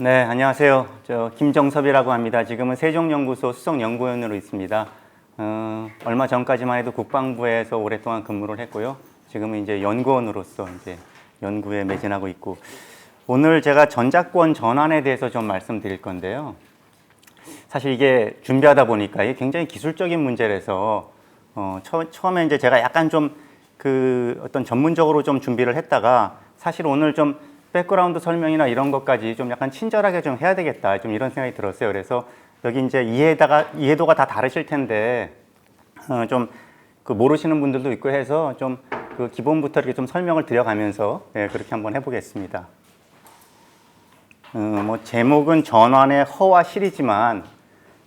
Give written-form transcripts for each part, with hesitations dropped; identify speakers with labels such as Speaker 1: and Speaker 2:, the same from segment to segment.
Speaker 1: 네, 안녕하세요. 저 김정섭이라고 합니다. 지금은 세종연구소 수석연구원으로 있습니다. 얼마 전까지만 해도 국방부에서 오랫동안 근무를 했고요. 지금은 이제 연구원으로서 이제 연구에 매진하고 있고, 오늘 제가 전자권 전환에 대해서 좀 말씀드릴 건데요. 사실 이게 준비하다 보니까 이게 굉장히 기술적인 문제라서 처음에 이제 제가 약간 좀 어떤 전문적으로 좀 준비를 했다가 사실 오늘 좀 백그라운드 설명이나 이런 것까지 좀 약간 친절하게 좀 해야 되겠다, 좀 이런 생각이 들었어요. 그래서 여기 이제 이해도가 다 다르실 텐데 좀 모르시는 분들도 있고 해서 좀 기본부터 이렇게 좀 설명을 드려가면서 그렇게 한번 해보겠습니다. 뭐 제목은 전환의 허와 실이지만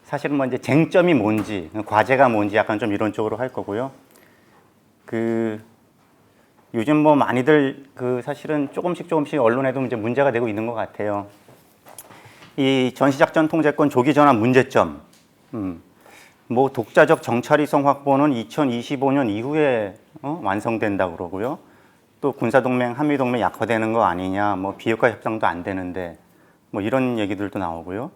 Speaker 1: 사실은 뭐 이제 쟁점이 뭔지, 과제가 뭔지 약간 좀 이런 쪽으로 할 거고요. 요즘 뭐 많이들 사실은 조금씩 언론에도 이제 문제가 되고 있는 것 같아요. 이 전시작전 통제권 조기 전환 문제점. 뭐 독자적 정찰위성 확보는 2025년 이후에 완성된다고 그러고요. 또 군사동맹, 한미동맹 약화되는 거 아니냐, 뭐 비핵화 협상도 안 되는데, 뭐 이런 얘기들도 나오고요.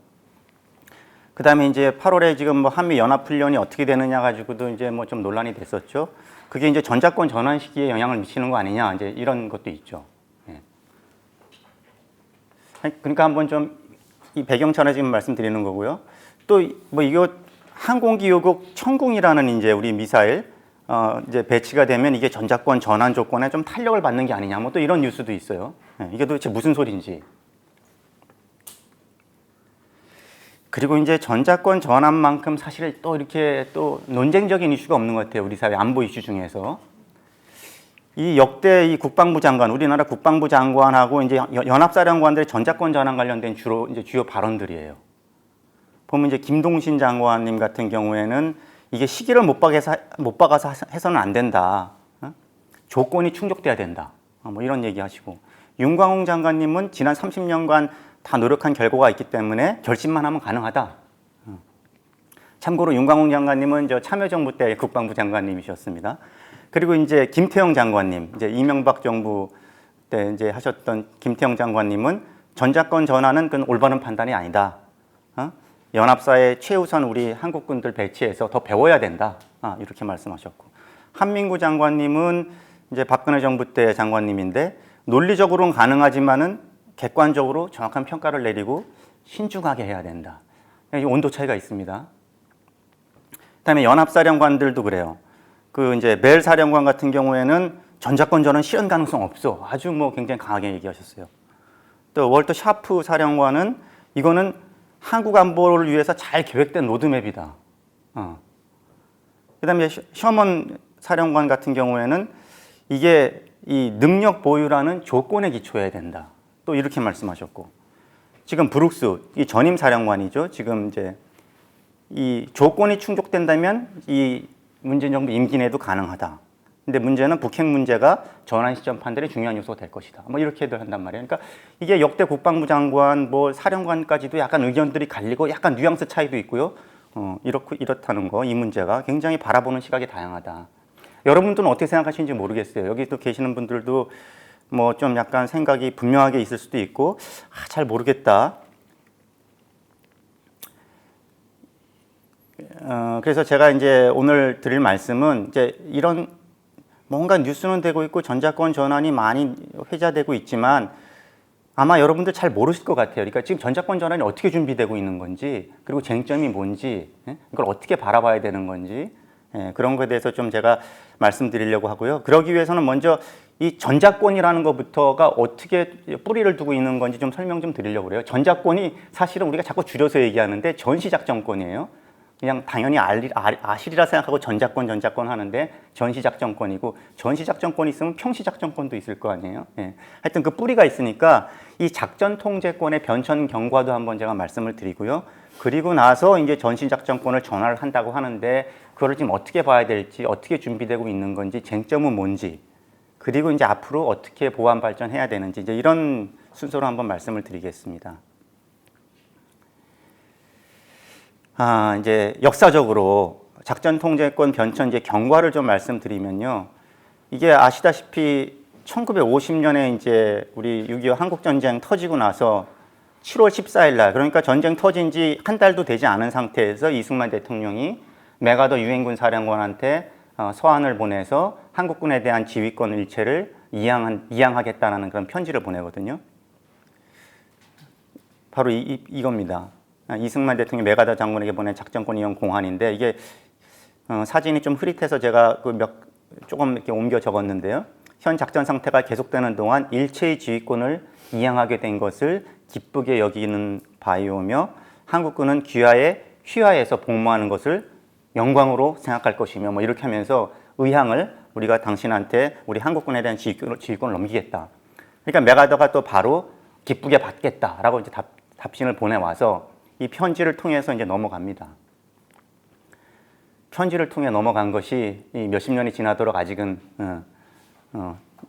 Speaker 1: 그 다음에 이제 8월에 지금 뭐 한미 연합훈련이 어떻게 되느냐 가지고도 이제 뭐 좀 논란이 됐었죠. 그게 이제 전자권 전환 시기에 영향을 미치는 거 아니냐, 이제 이런 것도 있죠. 예. 그러니까 한번 좀 이 배경차를 지금 말씀드리는 거고요. 또 뭐 이거 항공기요국 천궁이라는 이제 우리 미사일 이제 배치가 되면 이게 전자권 전환 조건에 좀 탄력을 받는 게 아니냐, 뭐 또 이런 뉴스도 있어요. 예. 이게 도대체 무슨 소리인지. 그리고 이제 전자권 전환만큼 사실 또 이렇게 또 논쟁적인 이슈가 없는 것 같아요. 우리 사회 안보 이슈 중에서. 이 역대 이 국방부 장관, 우리나라 국방부 장관하고 이제 연합사령관들의 전자권 전환 관련된 주요 발언들이에요. 보면 이제 김동신 장관님 같은 경우에는 이게 시기를 못 박아서 해서는 안 된다. 조건이 충족돼야 된다. 뭐 이런 얘기 하시고. 윤광홍 장관님은 지난 30년간 다 노력한 결과가 있기 때문에 결심만 하면 가능하다. 참고로 윤광홍 장관님은 저 참여정부 때 국방부 장관님이셨습니다. 그리고 이제 김태형 장관님, 이제 이명박 정부 때 이제 하셨던 김태형 장관님은 전자권 전환은 그건 올바른 판단이 아니다. 연합사에 최우선 우리 한국군들 배치해서 더 배워야 된다. 이렇게 말씀하셨고, 한민구 장관님은 이제 박근혜 정부 때 장관님인데 논리적으로는 가능하지만은 객관적으로 정확한 평가를 내리고 신중하게 해야 된다. 온도 차이가 있습니다. 그다음에 연합사령관들도 그래요. 이제 멜 사령관 같은 경우에는 전자권 전환 실현 가능성 없어. 아주 뭐 굉장히 강하게 얘기하셨어요. 또 월터 샤프 사령관은 이거는 한국 안보를 위해서 잘 계획된 로드맵이다. 그다음에 셔먼 사령관 같은 경우에는 이게 이 능력 보유라는 조건에 기초해야 된다. 또 이렇게 말씀하셨고, 지금 브룩스 이 전임 사령관이죠. 지금 이제 이 조건이 충족된다면 이 문재인 정부 임기 내도 가능하다. 근데 문제는 북핵 문제가 전환 시점 판단의 중요한 요소가 될 것이다. 뭐 이렇게들 한단 말이에요. 그러니까 이게 역대 국방부 장관, 뭐 사령관까지도 약간 의견들이 갈리고 약간 뉘앙스 차이도 있고요. 이렇다는 거, 이 문제가 굉장히 바라보는 시각이 다양하다. 여러분들은 어떻게 생각하시는지 모르겠어요. 여기 또 계시는 분들도 뭐 좀 약간 생각이 분명하게 있을 수도 있고, 잘 모르겠다. 그래서 제가 이제 오늘 드릴 말씀은 이제 이런 뭔가 뉴스는 되고 있고 전자권 전환이 많이 회자되고 있지만 아마 여러분들 잘 모르실 것 같아요. 그러니까 지금 전자권 전환이 어떻게 준비되고 있는 건지, 그리고 쟁점이 뭔지, 이걸 어떻게 바라봐야 되는 건지, 그런 것에 대해서 좀 제가 말씀드리려고 하고요. 그러기 위해서는 먼저 이 전자권이라는 것부터가 어떻게 뿌리를 두고 있는 건지 좀 설명 좀 드리려고 그래요. 전자권이 사실은 우리가 자꾸 줄여서 얘기하는데 전시작전권이에요. 그냥 당연히 아실이라 생각하고 전자권 하는데 전시작전권이고, 전시작전권이 있으면 평시작전권도 있을 거 아니에요. 하여튼 그 뿌리가 있으니까 이 작전통제권의 변천 경과도 한번 제가 말씀을 드리고요. 그리고 나서 이제 전시작전권을 전환을 한다고 하는데 그걸 지금 어떻게 봐야 될지, 어떻게 준비되고 있는 건지, 쟁점은 뭔지, 그리고 이제 앞으로 어떻게 보완 발전해야 되는지, 이제 이런 순서로 한번 말씀을 드리겠습니다. 이제 역사적으로 작전 통제권 변천 이제 경과를 좀 말씀드리면요. 이게 아시다시피 1950년에 이제 우리 6.25 한국전쟁 터지고 나서 7월 14일 날, 그러니까 전쟁 터진 지 한 달도 되지 않은 상태에서 이승만 대통령이 메가더 유엔군 사령관한테 서한을 보내서 한국군에 대한 지휘권 일체를 이양하겠다는 그런 편지를 보내거든요. 바로 이겁니다. 이승만 대통령이 메가더 장군에게 보낸 작전권 이용 공한인데, 이게 사진이 좀 흐릿해서 제가 조금 이렇게 옮겨 적었는데요. 현 작전 상태가 계속되는 동안 일체의 지휘권을 이양하게 된 것을 기쁘게 여기는 바이오며 한국군은 휘하에서 복무하는 것을 영광으로 생각할 것이며 뭐 이렇게 하면서 의향을 우리가 당신한테 우리 한국군에 대한 지휘권을 넘기겠다. 그러니까 메가더가 또 바로 기쁘게 받겠다라고 이제 답신을 보내와서 이 편지를 통해서 이제 넘어갑니다. 편지를 통해 넘어간 것이 몇십 년이 지나도록 아직은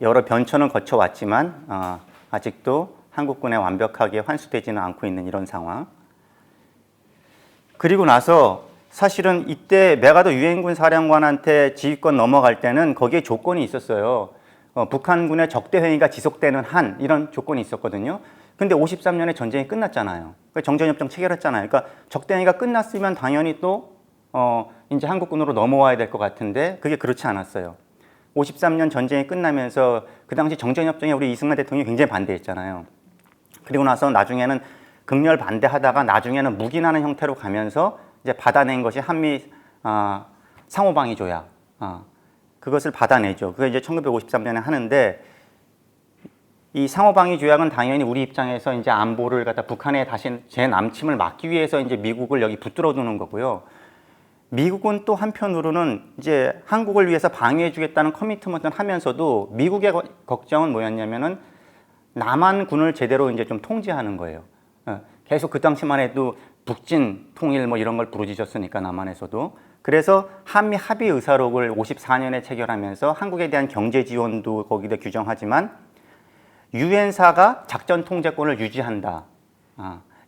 Speaker 1: 여러 변천은 거쳐왔지만 아직도 한국군에 완벽하게 환수되지는 않고 있는 이런 상황. 그리고 나서 사실은 이때 메가더 유엔군 사령관한테 지휘권 넘어갈 때는 거기에 조건이 있었어요. 북한군의 적대 행위가 지속되는 한 이런 조건이 있었거든요. 근데 53년에 전쟁이 끝났잖아요. 정전협정 체결했잖아요. 그러니까 적대 행위가 끝났으면 당연히 또 이제 한국군으로 넘어와야 될 것 같은데 그게 그렇지 않았어요. 53년 전쟁이 끝나면서 그 당시 정전협정에 우리 이승만 대통령이 굉장히 반대했잖아요. 그리고 나서 나중에는 극렬 반대하다가 나중에는 묵인하는 형태로 가면서 이제 받아낸 것이 한미 상호방위 조약. 그것을 받아내죠. 그게 이제 1953년에 하는데 이 상호방위 조약은 당연히 우리 입장에서 이제 안보를 갖다 북한에 다시 재남침을 막기 위해서 이제 미국을 여기 붙들어 두는 거고요. 미국은 또 한편으로는 이제 한국을 위해서 방위해주겠다는 커미트먼트를 하면서도 미국의 걱정은 뭐였냐면은 남한군을 제대로 이제 좀 통제하는 거예요. 계속 그 당시만 해도 북진 통일 뭐 이런 걸 부르짖었으니까 남한에서도. 그래서 한미 합의 의사록을 54년에 체결하면서 한국에 대한 경제 지원도 거기다 규정하지만 유엔사가 작전 통제권을 유지한다.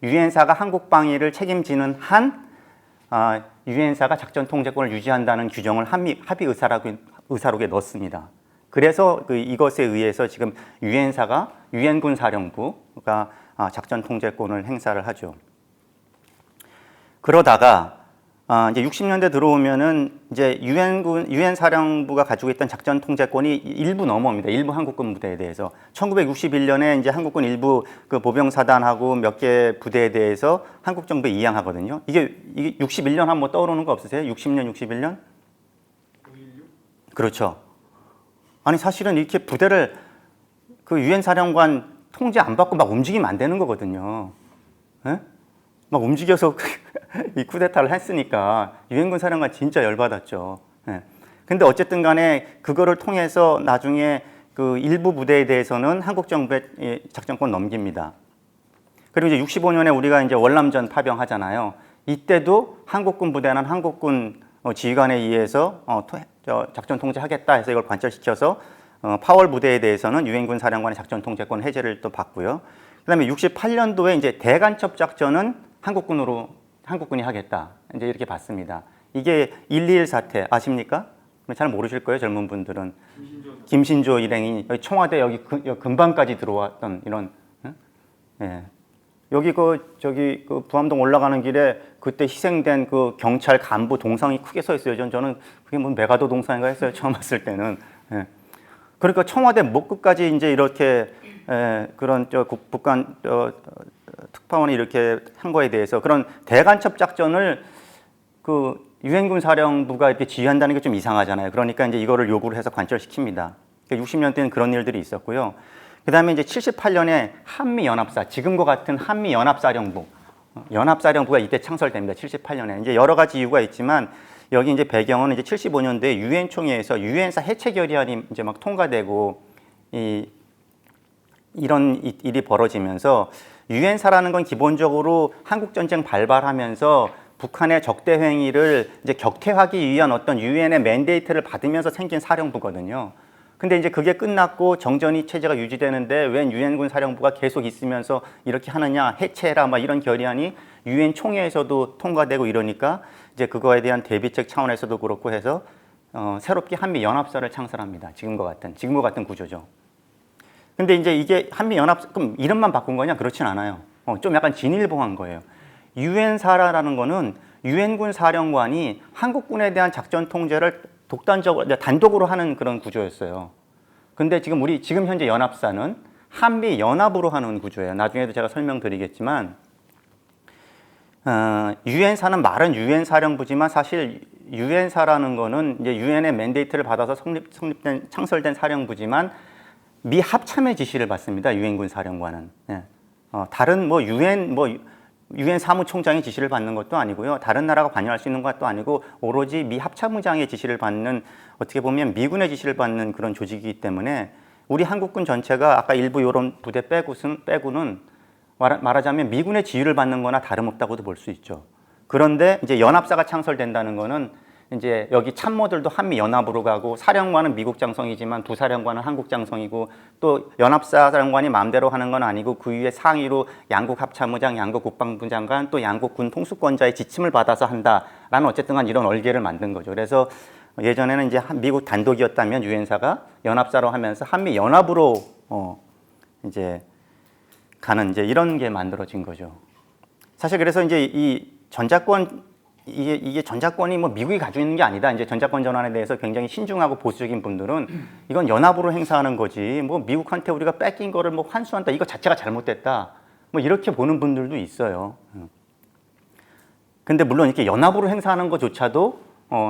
Speaker 1: 유엔사가 한국 방위를 책임지는 한 유엔사가 작전 통제권을 유지한다는 규정을 합의 의사록에 넣습니다. 그래서 이것에 의해서 지금 유엔군 사령부가 작전 통제권을 행사를 하죠. 그러다가 이제 60년대 들어오면은 이제 유엔 사령부가 가지고 있던 작전 통제권이 일부 넘어옵니다. 일부 한국군 부대에 대해서 1961년에 이제 한국군 일부 그 보병사단하고 몇 개 부대에 대해서 한국 정부에 이양하거든요. 이게 61년 한번 떠오르는 거 없으세요? 60년, 61년? 그렇죠. 아니 사실은 이렇게 부대를 그 유엔 사령관 통제 안 받고 막 움직이면 안 되는 거거든요. 에? 막 움직여서 이 쿠데타를 했으니까 유엔군 사령관 진짜 열받았죠. 예. 근데 어쨌든 간에 그거를 통해서 나중에 그 일부 부대에 대해서는 한국 정부에 작전권 넘깁니다. 그리고 이제 65년에 우리가 이제 월남전 파병하잖아요. 이때도 한국군 부대는 한국군 지휘관에 의해서 작전 통제하겠다 해서 이걸 관철시켜서 파월 부대에 대해서는 유엔군 사령관의 작전 통제권 해제를 또 받고요. 그다음에 68년도에 이제 대간첩 작전은 한국군이 하겠다. 이제 이렇게 봤습니다. 이게 121 사태 아십니까? 잘 모르실 거예요, 젊은 분들은. 김신조 일행이 청와대 여기 근방까지 들어왔던 이런. 예. 여기 저기 부암동 올라가는 길에 그때 희생된 그 경찰 간부 동상이 크게 서 있어요. 저는 그게 뭐 메가더 동상인가 했어요. 처음 봤을 때는. 예. 그러니까 청와대 목끝까지 이제 이렇게 그런 북한 특파원이 이렇게 한 거에 대해서 그런 대간첩 작전을 그 유엔군 사령부가 이렇게 지휘한다는 게 좀 이상하잖아요. 그러니까 이제 이거를 요구를 해서 관철시킵니다. 60년대는 그런 일들이 있었고요. 그 다음에 이제 78년에 한미연합사, 지금과 같은 연합사령부가 이때 창설됩니다. 78년에. 이제 여러 가지 이유가 있지만 여기 이제 배경은 이제 75년도에 유엔 총회에서 유엔사 해체 결의안이 이제 막 통과되고 이런 일이 벌어지면서 유엔사라는 건 기본적으로 한국 전쟁 발발하면서 북한의 적대 행위를 이제 격퇴하기 위한 어떤 유엔의 맨데이트를 받으면서 생긴 사령부거든요. 근데 이제 그게 끝났고 정전이 체제가 유지되는데 웬 유엔군 사령부가 계속 있으면서 이렇게 하느냐, 해체해라 막 이런 결의안이 유엔 총회에서도 통과되고 이러니까 이제 그거에 대한 대비책 차원에서도 그렇고 해서 새롭게 한미 연합사를 창설합니다. 지금과 같은 구조죠. 근데 이제 이게 한미 연합 그럼 이름만 바꾼 거냐? 그렇진 않아요. 좀 약간 진일보한 거예요. 유엔사라는 거는 유엔군 사령관이 한국군에 대한 작전 통제를 독단적으로 단독으로 하는 그런 구조였어요. 근데 지금 현재 연합사는 한미 연합으로 하는 구조예요. 나중에도 제가 설명드리겠지만 유엔사는 말은 유엔 사령부지만 사실 유엔사라는 거는 이제 유엔의 맨데이트를 받아서 창설된 사령부지만 미 합참의 지시를 받습니다. 유엔군 사령관은. 예. 다른 유엔 사무총장의 지시를 받는 것도 아니고요. 다른 나라가 관여할 수 있는 것도 아니고 오로지 미 합참의장의 지시를 받는 어떻게 보면 미군의 지시를 받는 그런 조직이기 때문에 우리 한국군 전체가 아까 일부 이런 부대 빼고는 말하자면 미군의 지휘를 받는 거나 다름없다고도 볼 수 있죠. 그런데 이제 연합사가 창설된다는 거는 이제 여기 참모들도 한미 연합으로 가고 사령관은 미국 장성이지만 부사령관은 한국 장성이고 또 연합사 사령관이 마음대로 하는 건 아니고 그 위에 상위로 양국 합참의장, 양국 국방부 장관 또 양국 군 통수권자의 지침을 받아서 한다라는 어쨌든 간 이런 얼개를 만든 거죠. 그래서 예전에는 이제 미국 단독이었다면 유엔사가 연합사로 하면서 한미 연합으로 이제 가는 이제 이런 게 만들어진 거죠. 사실 그래서 이제 이 전자권 이게 전자권이 뭐 미국이 가지고 있는 게 아니다. 이제 전자권 전환에 대해서 굉장히 신중하고 보수적인 분들은 이건 연합으로 행사하는 거지. 뭐 미국한테 우리가 뺏긴 거를 뭐 환수한다. 이거 자체가 잘못됐다. 뭐 이렇게 보는 분들도 있어요. 근데 물론 이렇게 연합으로 행사하는 것조차도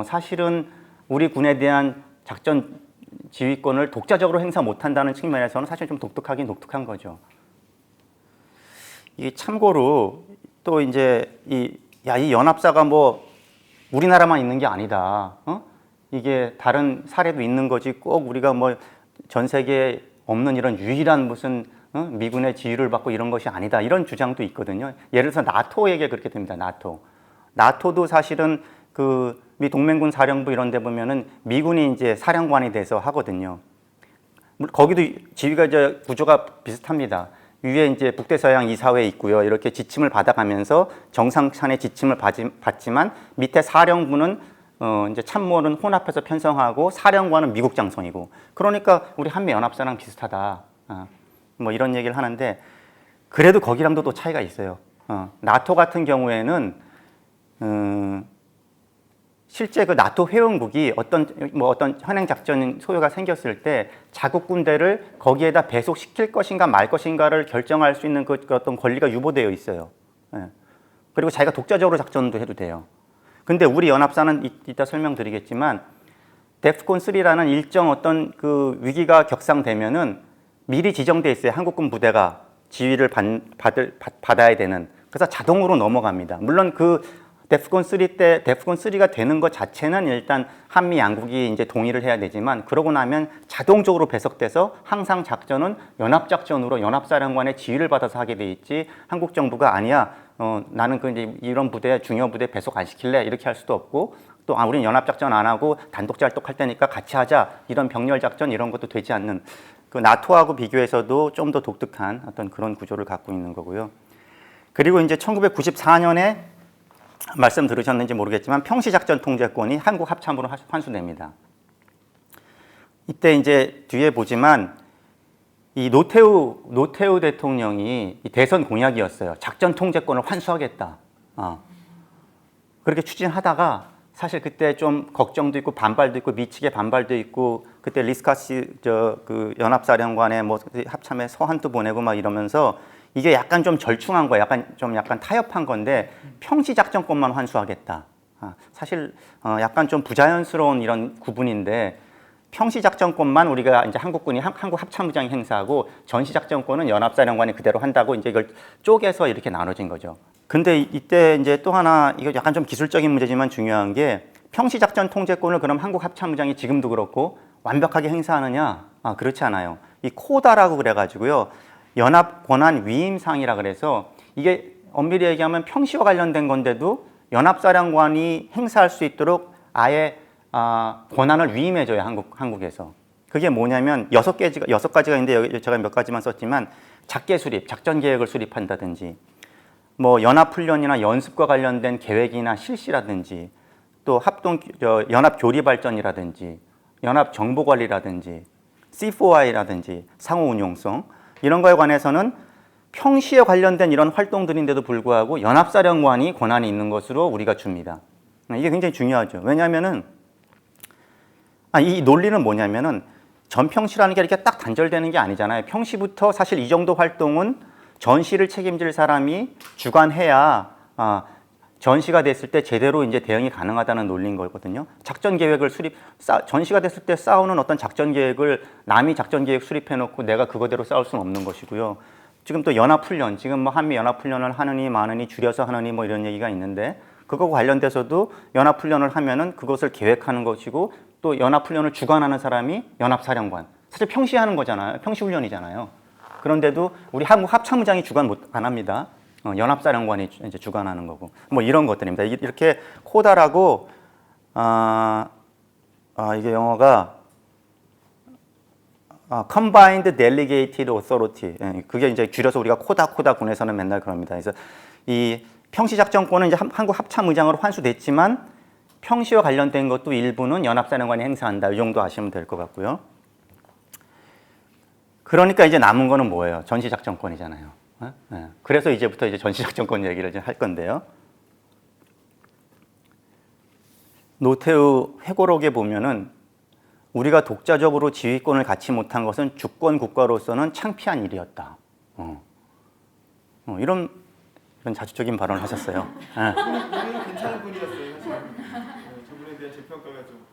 Speaker 1: 사실은 우리 군에 대한 작전 지휘권을 독자적으로 행사 못한다는 측면에서는 사실 좀 독특하긴 독특한 거죠. 이게 참고로 또 이제 이 연합사가 뭐 우리나라만 있는 게 아니다. 이게 다른 사례도 있는 거지 꼭 우리가 뭐 전 세계에 없는 이런 유일한 무슨 미군의 지휘를 받고 이런 것이 아니다. 이런 주장도 있거든요. 예를 들어서 나토 얘기가 그렇게 됩니다. 나토도 사실은 그 미 동맹군 사령부 이런 데 보면은 미군이 이제 사령관이 돼서 하거든요. 거기도 지휘가 이제 구조가 비슷합니다. 위에 이제 북대서양 이사회 있고요. 이렇게 지침을 받아가면서 정상찬의 지침을 받지만 밑에 사령부는 이제 참모는 혼합해서 편성하고 사령관은 미국 장성이고 그러니까 우리 한미 연합사랑 비슷하다. 뭐 이런 얘기를 하는데 그래도 거기랑도 또 차이가 있어요. 나토 같은 경우에는 실제 그 나토 회원국이 어떤 현행 작전 소요가 생겼을 때 자국 군대를 거기에다 배속시킬 것인가 말 것인가를 결정할 수 있는 그 어떤 권리가 유보되어 있어요. 예. 그리고 자기가 독자적으로 작전도 해도 돼요. 근데 우리 연합사는 이따 설명드리겠지만 데프콘 3라는 일정 어떤 그 위기가 격상되면은 미리 지정돼 있어요. 한국군 부대가 지휘를 받아야 되는. 그래서 자동으로 넘어갑니다. 물론 그 데프콘 3가 되는 것 자체는 일단 한미 양국이 이제 동의를 해야 되지만 그러고 나면 자동적으로 배속돼서 항상 작전은 연합작전으로 연합사령관의 지휘를 받아서 하게 돼 있지 한국 정부가 아니야 나는 그 이제 이런 중요 부대 배속 안 시킬래 이렇게 할 수도 없고 또 우리는 연합작전 안 하고 단독 잘 테니까 같이 하자 이런 병렬작전 이런 것도 되지 않는 그 나토하고 비교해서도 좀 더 독특한 어떤 그런 구조를 갖고 있는 거고요. 그리고 이제 1994년에 말씀 들으셨는지 모르겠지만 평시작전 통제권이 한국 합참으로 환수됩니다. 이때 이제 뒤에 보지만 이 노태우 대통령이 이 대선 공약이었어요. 작전 통제권을 환수하겠다. 그렇게 추진하다가 사실 그때 좀 걱정도 있고 반발도 있고 미측의 반발도 있고 그때 리스카시 그 연합사령관의 뭐 합참에 서한도 보내고 막 이러면서 이게 약간 좀 절충한 거예요. 약간 타협한 건데 평시 작전권만 환수하겠다. 사실 약간 좀 부자연스러운 이런 구분인데 평시 작전권만 우리가 이제 한국 합참의장이 행사하고 전시 작전권은 연합사령관이 그대로 한다고 이제 이걸 쪼개서 이렇게 나눠진 거죠. 근데 이때 이제 또 하나 이거 약간 좀 기술적인 문제지만 중요한 게 평시 작전 통제권을 그럼 한국 합참의장이 지금도 그렇고 완벽하게 행사하느냐? 그렇지 않아요. 이 코다라고 그래가지고요. 연합 권한 위임상이라 그래서 이게 엄밀히 얘기하면 평시와 관련된 건데도 연합사령관이 행사할 수 있도록 아예 권한을 위임해줘요. 한국에서. 그게 뭐냐면 6가지가 있는데 여기 제가 몇 가지만 썼지만 작계 수립, 작전 계획을 수립한다든지 뭐 연합훈련이나 연습과 관련된 계획이나 실시라든지 또 연합 교리 발전이라든지 연합 정보 관리라든지 C4I라든지 상호 운용성 이런 거에 관해서는 평시에 관련된 이런 활동들인데도 불구하고 연합사령관이 권한이 있는 것으로 우리가 줍니다. 이게 굉장히 중요하죠. 왜냐하면은 이 논리는 뭐냐면은 전평시라는 게 이렇게 딱 단절되는 게 아니잖아요. 평시부터 사실 이 정도 활동은 전시를 책임질 사람이 주관해야 전시가 됐을 때 제대로 이제 대응이 가능하다는 논리인 거거든요. 작전 계획을 전시가 됐을 때 싸우는 어떤 작전 계획을 남이 작전 계획 수립해 놓고 내가 그거대로 싸울 수는 없는 것이고요. 지금 또 연합훈련, 지금 뭐 한미 연합훈련을 하느니 마느니 줄여서 하느니 뭐 이런 얘기가 있는데 그거 관련돼서도 연합훈련을 하면은 그것을 계획하는 것이고 또 연합훈련을 주관하는 사람이 연합사령관. 사실 평시 하는 거잖아요. 평시훈련이잖아요. 그런데도 우리 한국 합참의장이 주관 안 합니다. 연합사령관이 이제 주관하는 거고. 뭐 이런 것들입니다. 이렇게 코다라고, 이게 영어가 Combined Delegated Authority. 그게 이제 줄여서 우리가 코다 군에서는 맨날 그럽니다. 그래서 이 평시작전권은 이제 한국 합참의장으로 환수됐지만 평시와 관련된 것도 일부는 연합사령관이 행사한다. 이 정도 아시면 될 것 같고요. 그러니까 이제 남은 거는 뭐예요? 전시작전권이잖아요. 그래서 이제부터 이제 전시작전권 얘기를 좀 할 건데요. 노태우 회고록에 보면은 우리가 독자적으로 지휘권을 갖지 못한 것은 주권 국가로서는 창피한 일이었다. 이런 자주적인 발언을 하셨어요.
Speaker 2: 괜찮은 분이었어요. 사실. 저분에 대한 제 평가가 좀.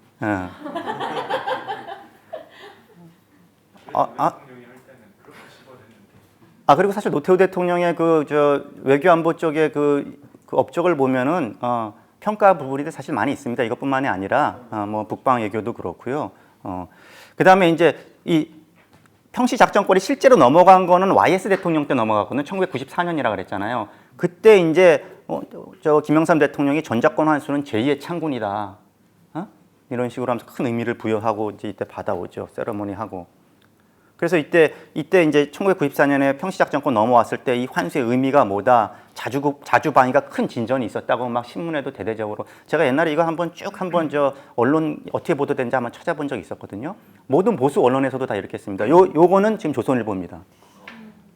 Speaker 1: 그리고 사실 노태우 대통령의 외교안보 쪽의 그 업적을 보면은 평가 부분이 사실 많이 있습니다. 이것뿐만이 아니라 뭐 북방 외교도 그렇고요. 그다음에 이제 이 평시 작전권이 실제로 넘어간 거는 YS 대통령 때 넘어갔거든요. 1994년이라 그랬잖아요. 그때 이제 김영삼 대통령이 전작권 환수는 제2의 창군이다. 이런 식으로 하면서 큰 의미를 부여하고 이제 이때 받아오죠. 세러머니 하고. 그래서 이때 이제 1994년에 평시작전권 넘어왔을 때 이 환수의 의미가 뭐다. 자주방위가 큰 진전이 있었다고 막 신문에도 대대적으로. 제가 옛날에 이거 한번 언론 어떻게 보도된지 한번 찾아본 적이 있었거든요. 모든 보수 언론에서도 다 이렇게 했습니다. 요거는 지금 조선일보입니다.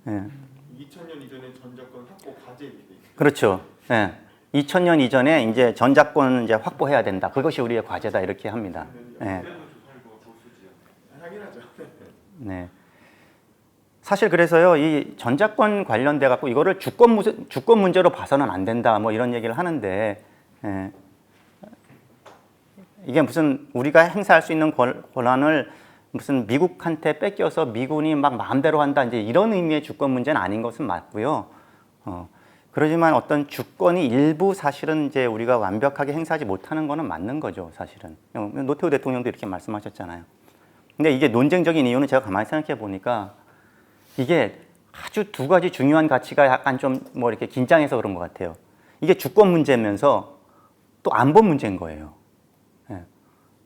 Speaker 2: 2000년 이전에 전작권 확보 과제.
Speaker 1: 그렇죠. 2000년 이전에 이제 전작권 이제 확보해야 된다. 그것이 우리의 과제다. 이렇게 합니다. 네. 사실 그래서요, 이 전작권 관련돼 갖고 이거를 주권 문제로 봐서는 안 된다, 뭐 이런 얘기를 하는데, 이게 무슨 우리가 행사할 수 있는 권한을 무슨 미국한테 뺏겨서 미군이 막 마음대로 한다, 이제 이런 의미의 주권 문제는 아닌 것은 맞고요. 그러지만 어떤 주권이 일부 사실은 이제 우리가 완벽하게 행사하지 못하는 거는 맞는 거죠, 사실은. 노태우 대통령도 이렇게 말씀하셨잖아요. 근데 이게 논쟁적인 이유는 제가 가만히 생각해 보니까 이게 아주 두 가지 중요한 가치가 약간 좀 뭐 이렇게 긴장해서 그런 것 같아요. 이게 주권 문제면서 또 안보 문제인 거예요.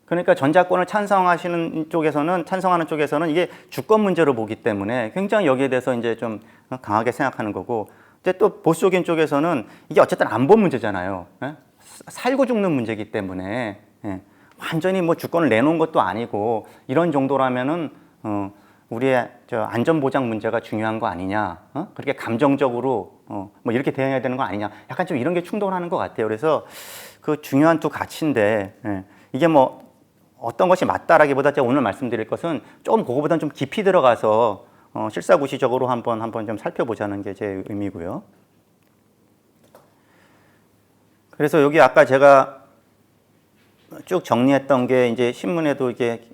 Speaker 1: 그러니까 전작권을 찬성하는 쪽에서는 이게 주권 문제로 보기 때문에 굉장히 여기에 대해서 이제 좀 강하게 생각하는 거고, 근데 또 보수적인 쪽에서는 이게 어쨌든 안보 문제잖아요. 살고 죽는 문제이기 때문에 완전히 뭐 주권을 내놓은 것도 아니고 이런 정도라면은 우리의 안전보장 문제가 중요한 거 아니냐, 그렇게 감정적으로 뭐 이렇게 대응해야 되는 거 아니냐, 약간 좀 이런 게 충돌하는 것 같아요. 그래서 그 중요한 두 가치인데 이게 뭐 어떤 것이 맞다라기보다 제가 오늘 말씀드릴 것은 조금 그거보다는 좀 깊이 들어가서 실사구시적으로 한번 좀 살펴보자는 게 제 의미고요. 그래서 여기 아까 제가 쭉 정리했던 게 이제 신문에도 이게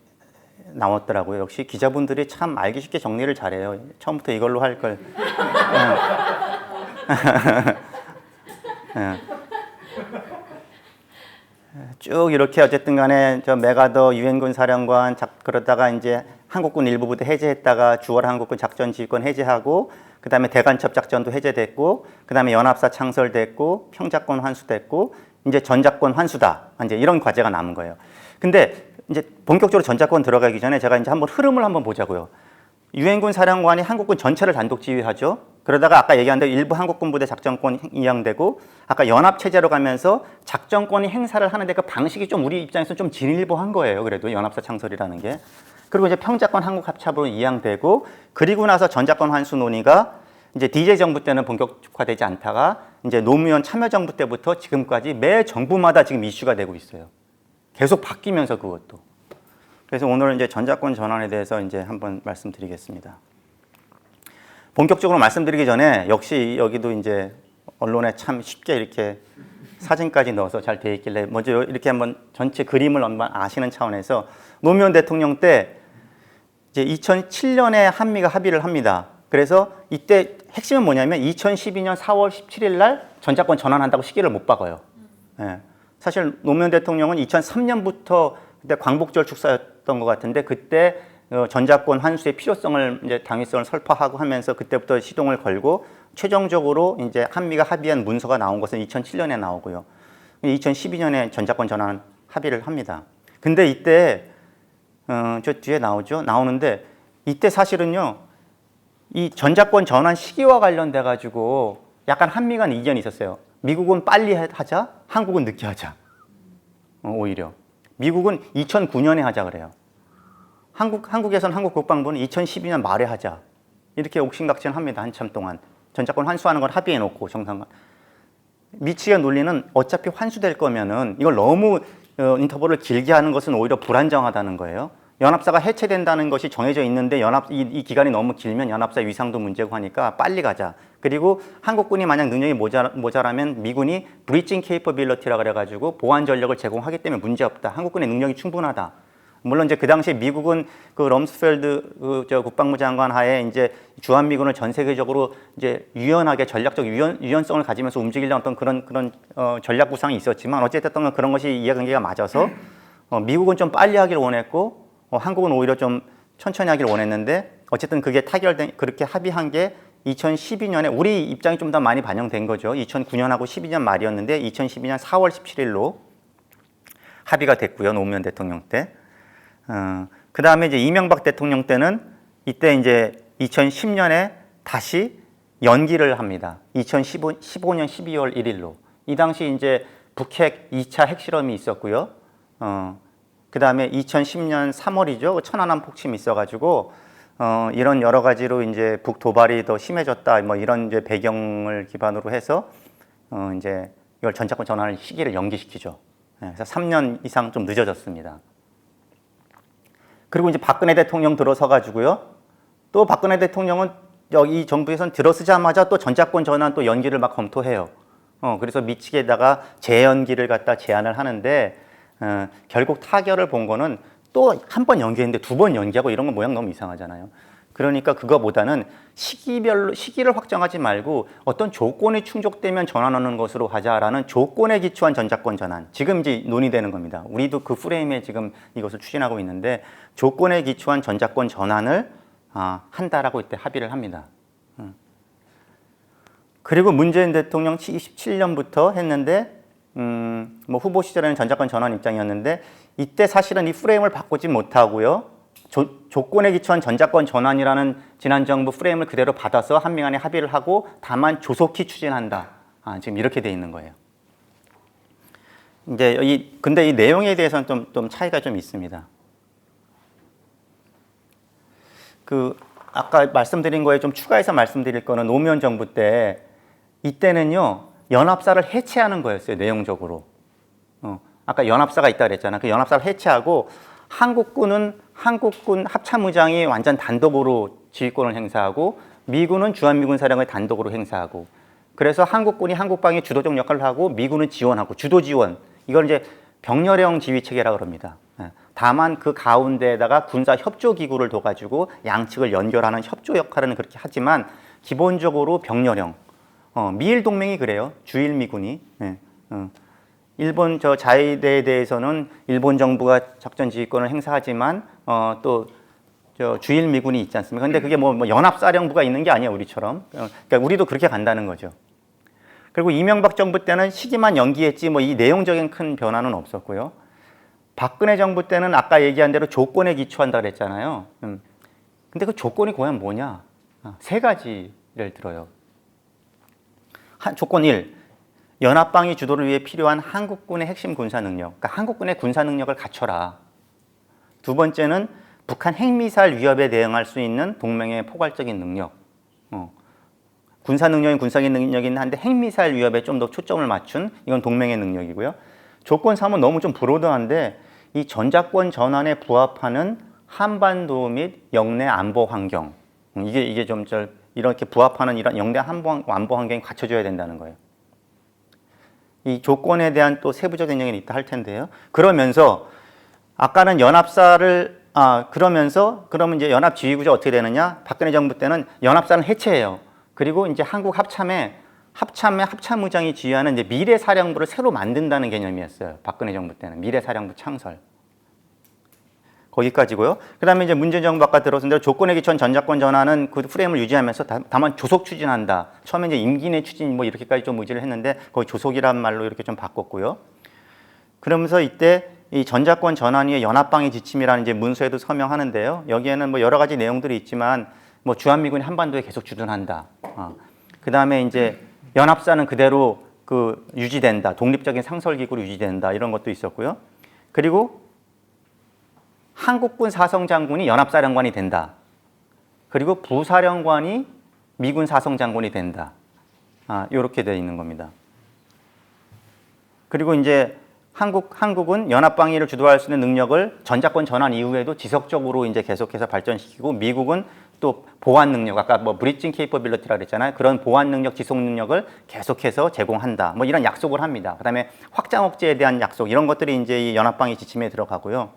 Speaker 1: 나왔더라고요. 역시 기자분들이 참 알기 쉽게 정리를 잘해요. 처음부터 이걸로 할 걸. 쭉 이렇게 어쨌든 간에 메가더 유엔군 사령관 그러다가 이제 한국군 일부 부대 해제했다가 주월 한국군 작전 지휘권 해제하고 그다음에 대간첩 작전도 해제됐고 그다음에 연합사 창설됐고 평작권 환수됐고 이제 전작권 환수다. 이제 이런 과제가 남은 거예요. 근데 이제 본격적으로 전작권 들어가기 전에 제가 이제 한번 흐름을 한번 보자고요. 유엔군 사령관이 한국군 전체를 단독 지휘하죠. 그러다가 아까 얘기한 대로 일부 한국군 부대 작전권 이양되고 아까 연합체제로 가면서 작전권이 행사를 하는데 그 방식이 좀 우리 입장에서 좀 진일보한 거예요. 그래도 연합사 창설이라는 게. 그리고 이제 평작권 한국 합참으로 이양되고 그리고 나서 전작권 환수 논의가 이제 DJ 정부 때는 본격화되지 않다가 이제 노무현 참여정부 때부터 지금까지 매 정부마다 지금 이슈가 되고 있어요. 계속 바뀌면서 그것도. 그래서 오늘 이제 전자권 전환에 대해서 이제 한번 말씀드리겠습니다. 본격적으로 말씀드리기 전에 역시 여기도 이제 언론에 참 쉽게 이렇게 사진까지 넣어서 잘 돼 있길래 먼저 이렇게 한번 전체 그림을 한번 아시는 차원에서 노무현 대통령 때 이제 2007년에 한미가 합의를 합니다. 그래서 이때 핵심은 뭐냐면 2012년 4월 17일 날 전자권 전환한다고 시기를 못 박아요. 예. 사실 노무현 대통령은 2003년부터 그때 광복절 축사였던 것 같은데 그때 전자권 환수의 필요성을 이제 당위성을 설파하고 하면서 그때부터 시동을 걸고 최종적으로 이제 한미가 합의한 문서가 나온 것은 2007년에 나오고요. 2012년에 전자권 전환 합의를 합니다. 근데 이때 저 뒤에 나오죠. 나오는데 이때 사실은요. 이 전자권 전환 시기와 관련돼 가지고 약간 한미 간 이견이 있었어요. 미국은 빨리 하자, 한국은 늦게 하자. 오히려 미국은 2009년에 하자 그래요. 한국에서는 한국 국방부는 2012년 말에 하자. 이렇게 옥신각신합니다. 한참 동안. 전자권 환수하는 걸 합의해 놓고 정상간. 미치의 논리는 어차피 환수될 거면은 이걸 너무 인터벌을 길게 하는 것은 오히려 불안정하다는 거예요. 연합사가 해체된다는 것이 정해져 있는데 이 기간이 너무 길면 연합사 위상도 문제고 하니까 빨리 가자. 그리고 한국군이 만약 능력이 모자라면 미군이 브리징 케이퍼빌리티라 그래가지고 보안 전력을 제공하기 때문에 문제 없다. 한국군의 능력이 충분하다. 물론 이제 그 당시에 미국은 그 럼스펠드 국방부 장관 하에 이제 주한미군을 전 세계적으로 이제 유연하게 전략적 유연성을 가지면서 움직이려는 어떤 그런 전략 구상이 있었지만 어쨌든 그런 것이 이해관계가 맞아서 미국은 좀 빨리 하기를 원했고 한국은 오히려 좀 천천히 하기를 원했는데 어쨌든 그게 그렇게 합의한 게 2012년에 우리 입장이 좀 더 많이 반영된 거죠. 2009년하고 12년 말이었는데 2012년 4월 17일로 합의가 됐고요. 노무현 대통령 때. 그 다음에 이제 이명박 대통령 때는 이때 이제 2010년에 다시 연기를 합니다. 2015년 12월 1일로. 이 당시 이제 북핵 2차 핵실험이 있었고요. 그 다음에 2010년 3월이죠. 천안함 폭침이 있어가지고 이런 여러 가지로 이제 북 도발이 더 심해졌다. 뭐 이런 이제 배경을 기반으로 해서 이제 이걸 전자권 전환 시기를 연기시키죠. 그래서 3년 이상 좀 늦어졌습니다. 그리고 이제 박근혜 대통령 들어서 가지고요. 또 박근혜 대통령은 여기 정부에서는 들어서자마자 또 전자권 전환 또 연기를 막 검토해요. 그래서 미치게다가 재연기를 갖다 제안을 하는데 결국 타결을 본 거는 또 한 번 연기했는데 두 번 연기하고 이런 건 모양 너무 이상하잖아요. 그러니까 그거보다는 시기를 확정하지 말고 어떤 조건이 충족되면 전환하는 것으로 하자라는 조건에 기초한 전자권 전환. 지금 이제 논의되는 겁니다. 우리도 그 프레임에 지금 이것을 추진하고 있는데 조건에 기초한 전자권 전환을 한다라고 이때 합의를 합니다. 그리고 문재인 대통령 27년부터 했는데 뭐 후보 시절에는 전자권 전환 입장이었는데 이때 사실은 이 프레임을 바꾸지 못하고요. 조건에 기초한 전자권 전환이라는 지난 정부 프레임을 그대로 받아서 한미 간에 합의를 하고 다만 조속히 추진한다. 지금 이렇게 돼 있는 거예요. 이제 근데 이 내용에 대해서는 좀 차이가 좀 있습니다. 아까 말씀드린 거에 좀 추가해서 말씀드릴 거는 노무현 정부 때 이때는요 연합사를 해체하는 거였어요. 내용적으로. 아까 연합사가 있다 그랬잖아. 그 연합사를 해체하고 한국군 합참의장이 완전 단독으로 지휘권을 행사하고 미군은 주한미군 사령을 단독으로 행사하고 그래서 한국군이 한국방위 주도적 역할을 하고 미군은 지원하고 주도 지원 이걸 이제 병렬형 지휘 체계라고 합니다. 다만 그 가운데에다가 군사 협조 기구를 둬가지고 양측을 연결하는 협조 역할은 그렇게 하지만 기본적으로 병렬형. 미일 동맹이 그래요. 주일 미군이. 일본 자위대에 대해서는 일본 정부가 작전 지휘권을 행사하지만 또 주일 미군이 있지 않습니까? 근데 그게 뭐 연합사령부가 있는 게 아니에요, 우리처럼. 그러니까 우리도 그렇게 간다는 거죠. 그리고 이명박 정부 때는 시기만 연기했지 뭐 이 내용적인 큰 변화는 없었고요. 박근혜 정부 때는 아까 얘기한 대로 조건에 기초한다 그랬잖아요. 근데 그 조건이 과연 뭐냐? 세 가지를 들어요. 조건 1. 연합방위 주도를 위해 필요한 한국군의 핵심 군사 능력, 그러니까 한국군의 군사 능력을 갖춰라. 두 번째는 북한 핵미사일 위협에 대응할 수 있는 동맹의 포괄적인 능력. 군사 능력인 군사적인 능력이긴 한데 핵미사일 위협에 좀 더 초점을 맞춘 이건 동맹의 능력이고요. 조건 3은 너무 좀 브로드한데 이 전자권 전환에 부합하는 한반도 및 영내 안보 환경 이게 좀 이렇게 부합하는 이런 영내 안보 환경이 갖춰져야 된다는 거예요. 이 조건에 대한 또 세부적인 영역이 있다 할 텐데요. 그러면서 아까는 연합사를 그러면 이제 연합 지휘구조 어떻게 되느냐? 박근혜 정부 때는 연합사는 해체해요. 그리고 이제 한국 합참의합참의장이 지휘하는 이제 미래사령부를 새로 만든다는 개념이었어요. 박근혜 정부 때는 미래사령부 창설. 거기까지고요. 그다음에 이제 문재인 정부 아까 들었던 대로 조건에 기초한 전자권 전환은 그 프레임을 유지하면서 다만 조속 추진한다. 처음에 이제 임기 내 추진 뭐 이렇게까지 좀 의지를 했는데 거의 조속이란 말로 이렇게 좀 바꿨고요. 그러면서 이때 이 전자권 전환 위에 연합방위 지침이라는 이제 문서에도 서명하는데요. 여기에는 뭐 여러 가지 내용들이 있지만 뭐 주한미군이 한반도에 계속 주둔한다. 그다음에 이제 연합사는 그대로 그 유지된다. 독립적인 상설기구로 유지된다. 이런 것도 있었고요. 그리고 한국군 사성장군이 연합사령관이 된다. 그리고 부사령관이 미군 사성장군이 된다. 이렇게 되어 있는 겁니다. 그리고 이제 한국은 연합방위를 주도할 수 있는 능력을 전자권 전환 이후에도 지속적으로 이제 계속해서 발전시키고 미국은 또 보안 능력, 아까 뭐 브리징 케이퍼빌리티라고 그랬잖아요. 그런 보안 능력, 지속 능력을 계속해서 제공한다. 뭐 이런 약속을 합니다. 그다음에 확장 억제에 대한 약속 이런 것들이 이제 이 연합방위 지침에 들어가고요.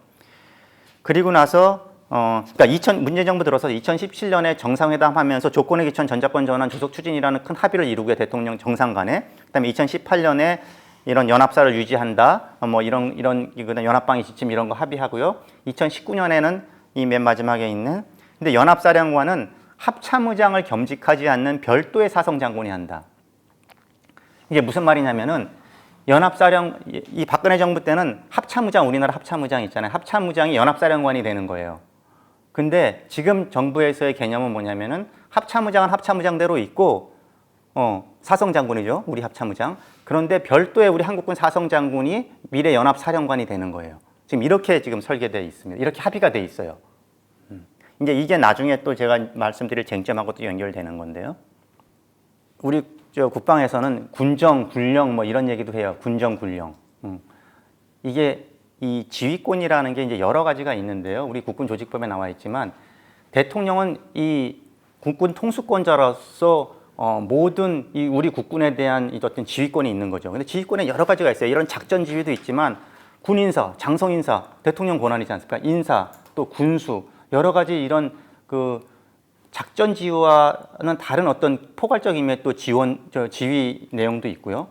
Speaker 1: 그리고 나서 그러니까 문재인 정부 들어서 2017년에 정상회담 하면서 조건에 기초한 전자권 전환 조속 추진이라는 큰 합의를 이루게 대통령 정상 간에 그다음에 2018년에 이런 연합사를 유지한다. 뭐 이런 연합방위 지침 이런 거 합의하고요. 2019년에는 이 맨 마지막에 있는 근데 연합사령관은 합참의장을 겸직하지 않는 별도의 사성장군이 한다. 이게 무슨 말이냐면은 이 박근혜 정부 때는 합참의장, 우리나라 합참의장 있잖아요. 합참의장이 연합사령관이 되는 거예요. 근데 지금 정부에서의 개념은 뭐냐면은 합참의장은 합참의장대로 있고, 사성장군이죠. 우리 합참의장. 그런데 별도의 우리 한국군 사성장군이 미래 연합사령관이 되는 거예요. 지금 이렇게 지금 설계되어 있습니다. 이렇게 합의가 돼 있어요. 이제 이게 나중에 또 제가 말씀드릴 쟁점하고도 연결되는 건데요. 우리 국방에서는 군정, 군령 뭐 이런 얘기도 해요. 군정, 군령. 이게 이 지휘권이라는 게 이제 여러 가지가 있는데요. 우리 국군 조직법에 나와 있지만 대통령은 이 국군 통수권자로서 모든 이 우리 국군에 대한 이 어떤 지휘권이 있는 거죠. 근데 지휘권에 여러 가지가 있어요. 이런 작전 지휘도 있지만 군인사, 장성인사, 대통령 권한이지 않습니까? 인사, 또 군수 여러 가지 이런 그 작전 지휘와는 다른 어떤 포괄적 의미의 또 지휘 내용도 있고요.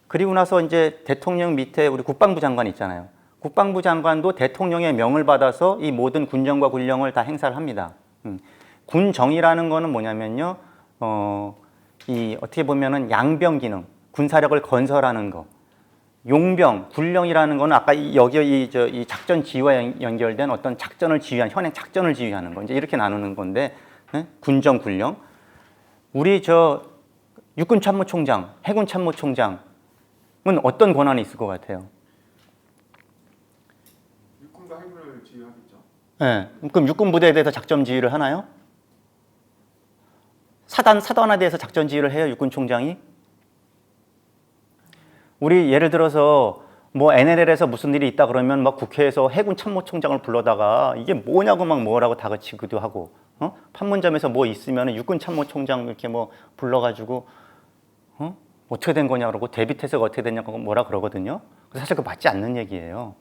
Speaker 1: 그리고 나서 이제 대통령 밑에 우리 국방부 장관 있잖아요. 국방부 장관도 대통령의 명을 받아서 이 모든 군정과 군령을 다 행사를 합니다. 군정이라는 거는 뭐냐면요. 이 어떻게 보면은 양병 기능, 군사력을 건설하는 거. 용병, 군령이라는 거는 아까 여기 이 작전 지휘와 연결된 어떤 작전을 지휘한 현행 작전을 지휘하는 거. 이제 이렇게 나누는 건데 군정, 군령. 우리 육군 참모총장, 해군 참모총장은 어떤 권한이 있을 것 같아요?
Speaker 2: 육군과 해군을 지휘하겠죠.
Speaker 1: 네. 그럼 육군 부대에 대해서 작전 지휘를 하나요? 사단에 대해서 작전 지휘를 해요, 육군 총장이? 우리 예를 들어서 뭐 NLL에서 무슨 일이 있다 그러면 막 국회에서 해군 참모총장을 불러다가 이게 뭐냐고 막 뭐라고 다그치기도 하고, 판문점에서 뭐 있으면 육군 참모총장 이렇게 뭐 불러가지고 어떻게 된 거냐 그러고 대비태세가 어떻게 됐냐고 뭐라 그러거든요. 사실 그거 맞지 않는 얘기예요.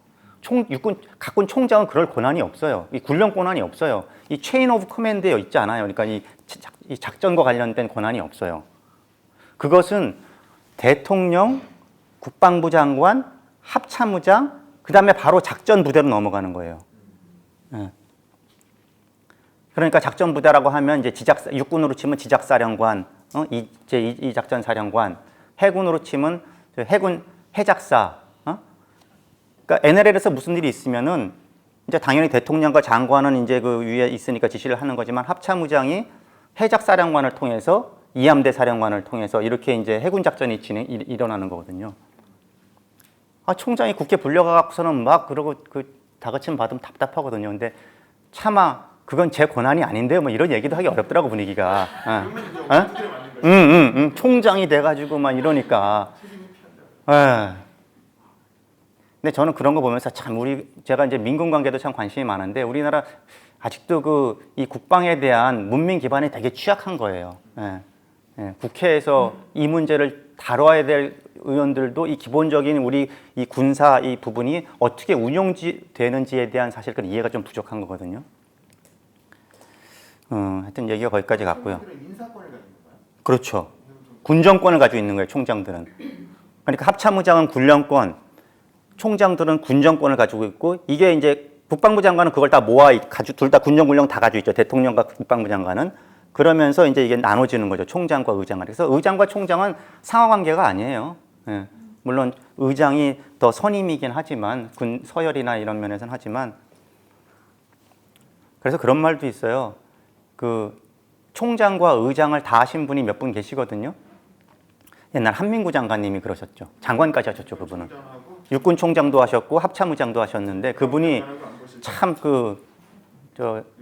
Speaker 1: 각군 총장은 그럴 권한이 없어요. 이 군령 권한이 없어요. 이 체인 오브 커맨드에 있지 않아요. 그러니까 이 작전과 관련된 권한이 없어요. 그것은 대통령, 국방부 장관, 합참의장, 그 다음에 바로 작전 부대로 넘어가는 거예요. 네. 그러니까 작전 부대라고 하면 이제 육군으로 치면 지작사령관, 이 작전 사령관, 해군으로 치면 해군 해작사. 그러니까 NLL에서 무슨 일이 있으면은 이제 당연히 대통령과 장관은 이제 그 위에 있으니까 지시를 하는 거지만 합참의장이 해작사령관을 통해서 이함대 사령관을 통해서 이렇게 이제 해군 작전이 일어나는 거거든요. 총장이 국회 불려가고서는 막 그러고 그 다그침 받으면 답답하거든요. 근데 차마 그건 제 권한이 아닌데요. 뭐 이런 얘기도 하기 어렵더라고 분위기가. 총장이 돼가지고 막 이러니까.
Speaker 2: 책임이 피한다.
Speaker 1: 예. 근데 저는 그런 거 보면서 참 제가 이제 민군 관계도 참 관심이 많은데 우리나라 아직도 이 국방에 대한 문민 기반이 되게 취약한 거예요. 예. 예. 국회에서 이 문제를 다뤄야 될 의원들도 이 기본적인 우리 이 군사 이 부분이 어떻게 운용되는지에 대한 사실 그 이해가 좀 부족한 거거든요. 하여튼 얘기가 거기까지 갔고요.
Speaker 2: 총장들은 인사권을 가지고 있는 거야?
Speaker 1: 그렇죠. 군정권을 가지고 있는 거예요, 총장들은. 그러니까 합참의장은 군령권, 총장들은 군정권을 가지고 있고, 이게 이제 국방부 장관은 그걸 다 둘 다 군정, 군령 다 가지고 있죠. 대통령과 국방부 장관은. 그러면서 이제 이게 나눠지는 거죠. 총장과 의장. 그래서 의장과 총장은 상하 관계가 아니에요. 예. 물론 의장이 더 선임이긴 하지만, 서열이나 이런 면에서는 하지만, 그래서 그런 말도 있어요. 총장과 의장을 다 하신 분이 몇 분 계시거든요. 옛날 한민구 장관님이 그러셨죠. 장관까지 하셨죠, 그분은.
Speaker 2: 총장하고
Speaker 1: 육군 총장도 하셨고 합참의장도 하셨는데 그분이
Speaker 2: 장관하고 안 보실
Speaker 1: 참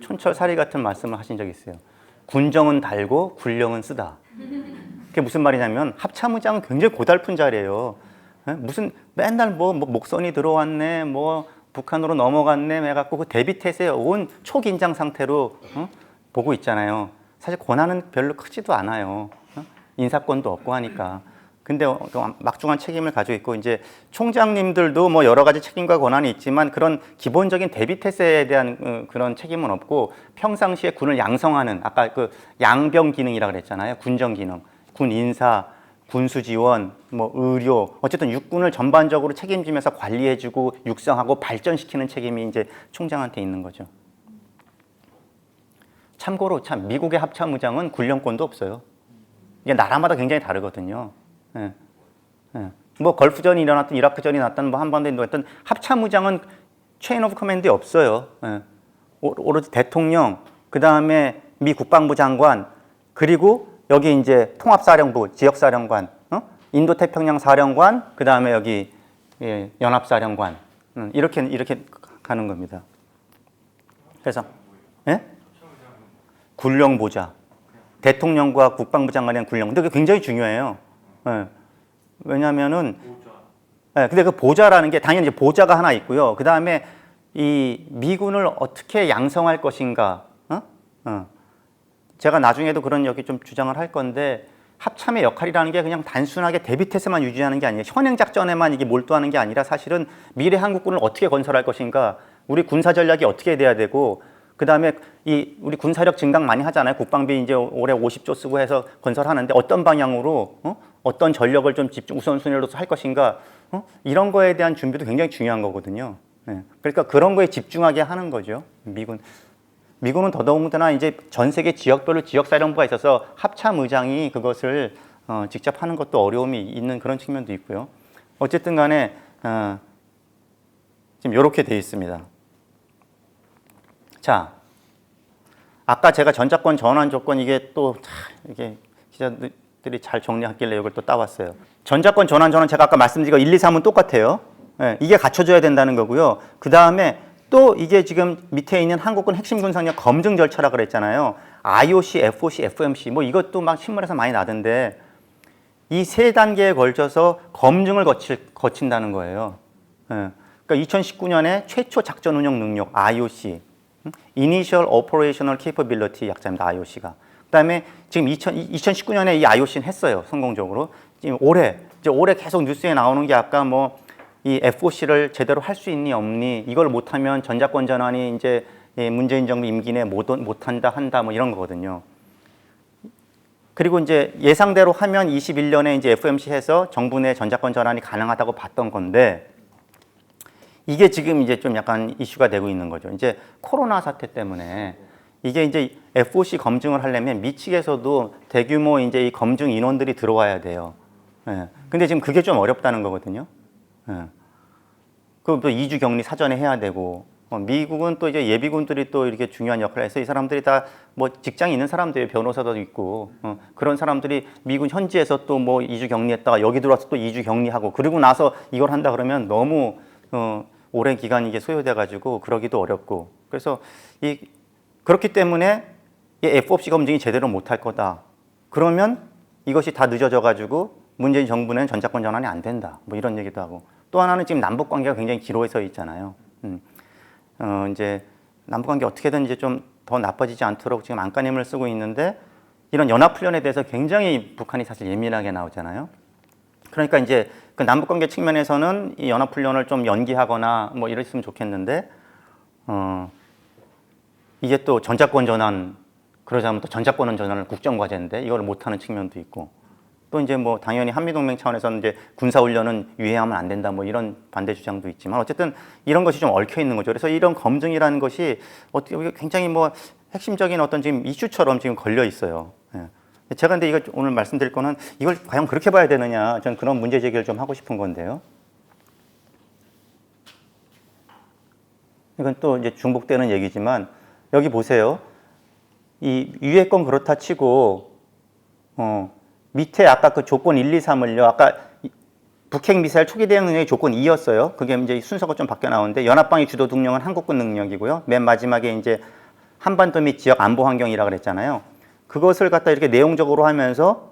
Speaker 1: 촌철살이 같은 말씀을 하신 적이 있어요. 군정은 달고 군령은 쓰다. 그게 무슨 말이냐면 합참의장은 굉장히 고달픈 자리예요. 무슨 맨날 뭐 목선이 들어왔네, 뭐 북한으로 넘어갔네 해갖고 그 대비태세에 온 초긴장 상태로 보고 있잖아요. 사실 권한은 별로 크지도 않아요. 인사권도 없고 하니까. 근데 막중한 책임을 가지고 있고 이제 총장님들도 뭐 여러 가지 책임과 권한이 있지만 그런 기본적인 대비태세에 대한 그런 책임은 없고 평상시에 군을 양성하는 아까 그 양병 기능이라고 그랬잖아요. 군정 기능, 군 인사, 군수 지원, 뭐 의료 어쨌든 육군을 전반적으로 책임지면서 관리해주고 육성하고 발전시키는 책임이 이제 총장한테 있는 거죠. 참고로 참 미국의 합참의장은 군령권도 없어요. 이게 나라마다 굉장히 다르거든요. 예. 예. 뭐 걸프전이 일어났든 이라크전이 났든 뭐 한반도에 일어났든 합참의장은 체인 오브 커맨드에 없어요. 예. 오로지 대통령, 그 다음에 미 국방부 장관, 그리고 여기 이제 통합사령부, 지역사령관, 인도태평양 사령관, 그 다음에 여기 연합사령관 이렇게 가는 겁니다. 그래서 예? 군령보좌. 대통령과 국방부 장관의 군령. 근데 그게 굉장히 중요해요. 예. 왜냐면은, 예, 근데 그 보좌라는 게 당연히 이제 보좌가 하나 있고요. 그 다음에 이 미군을 어떻게 양성할 것인가. 제가 나중에도 그런 여기 좀 주장을 할 건데 합참의 역할이라는 게 그냥 단순하게 대비태세만 유지하는 게 아니에요. 현행작전에만 이게 몰두하는 게 아니라 사실은 미래 한국군을 어떻게 건설할 것인가. 우리 군사 전략이 어떻게 돼야 되고 그 다음에 우리 군사력 증강 많이 하잖아요. 국방비 이제 올해 50조 쓰고 해서 건설하는데 어떤 방향으로 어떤 전력을 좀 집중 우선순위로 할 것인가 이런 거에 대한 준비도 굉장히 중요한 거거든요. 네. 그러니까 그런 거에 집중하게 하는 거죠. 미군은 더더군다나 이제 전 세계 지역별로 지역사령부가 있어서 합참의장이 그것을 직접 하는 것도 어려움이 있는 그런 측면도 있고요. 어쨌든 간에 지금 이렇게 돼 있습니다. 자, 아까 제가 전자권 전환 조건 이게 또 이게 기자들이 잘 정리하길래 이걸 또 따왔어요. 전자권 전환 제가 아까 말씀드린 거 1, 2, 3은 똑같아요. 네, 이게 갖춰져야 된다는 거고요. 그 다음에 또 이게 지금 밑에 있는 한국군 핵심 군사력 검증 절차라 그랬잖아요. IOC, FOC, FMC 뭐 이것도 막 신문에서 많이 나던데 이 세 단계에 걸쳐서 검증을 거친다는 거예요. 네, 그러니까 2019년에 최초 작전 운영 능력 IOC Initial Operational Capability 약자입니다. IOC가. 그다음에 지금 2019년에 이 IOC는 했어요. 성공적으로. 지금 올해 계속 뉴스에 나오는 게 아까 뭐 이 FOC를 제대로 할 수 있니 없니 이걸 못하면 전자권 전환이 이제 문재인 정부 임기 내에 한다 뭐 이런 거거든요. 그리고 이제 예상대로 하면 21년에 이제 FMC 해서 정부 내 전자권 전환이 가능하다고 봤던 건데 이게 지금 이제 좀 약간 이슈가 되고 있는 거죠. 이제 코로나 사태 때문에 이게 이제 FOC 검증을 하려면 미 측에서도 대규모 이제 이 검증 인원들이 들어와야 돼요. 예. 근데 지금 그게 좀 어렵다는 거거든요. 예. 그럼 또 2주 격리 사전에 해야 되고, 미국은 또 이제 예비군들이 또 이렇게 중요한 역할을 해서 이 사람들이 다 뭐 직장이 있는 사람들이 변호사도 있고, 그런 사람들이 미군 현지에서 또 뭐 2주 격리했다가 여기 들어와서 또 2주 격리하고, 그리고 나서 이걸 한다 그러면 너무, 오랜 기간 이게 소요돼가지고 그러기도 어렵고. 그래서 그렇기 때문에 이 FOC 검증이 제대로 못할 거다. 그러면 이것이 다 늦어져 가지고 문재인 정부는 전자권 전환이 안 된다. 뭐 이런 얘기도 하고 또 하나는 지금 남북 관계가 굉장히 기로에 서 있잖아요. 이제 남북 관계 어떻게든 이제 좀 더 나빠지지 않도록 지금 안간힘을 쓰고 있는데 이런 연합훈련에 대해서 굉장히 북한이 사실 예민하게 나오잖아요. 그러니까 이제 그 남북 관계 측면에서는 이 연합훈련을 좀 연기하거나 뭐 이랬으면 좋겠는데 이게 또 전자권 전환 그러자면 또 전자권 전환은 국정과제인데 이걸 못하는 측면도 있고 또 이제 뭐 당연히 한미동맹 차원에서는 이제 군사훈련은 유예하면 안 된다 뭐 이런 반대 주장도 있지만 어쨌든 이런 것이 좀 얽혀 있는 거죠. 그래서 이런 검증이라는 것이 어떻게 보면 굉장히 뭐 핵심적인 어떤 지금 이슈처럼 지금 걸려 있어요. 예. 제가 근데 이거 오늘 말씀드릴 거는 이걸 과연 그렇게 봐야 되느냐 저는 그런 문제 제기를 좀 하고 싶은 건데요. 이건 또 이제 중복되는 얘기지만 여기 보세요. 이 유예권 그렇다 치고 밑에 아까 그 조건 1, 2, 3을요. 아까 북핵 미사일 초기 대응 능력이 조건 2였어요. 그게 이제 순서가 좀 바뀌어 나오는데 연합방위 주도 능력은 한국군 능력이고요. 맨 마지막에 이제 한반도 및 지역 안보 환경이라고 그랬잖아요. 그것을 갖다 이렇게 내용적으로 하면서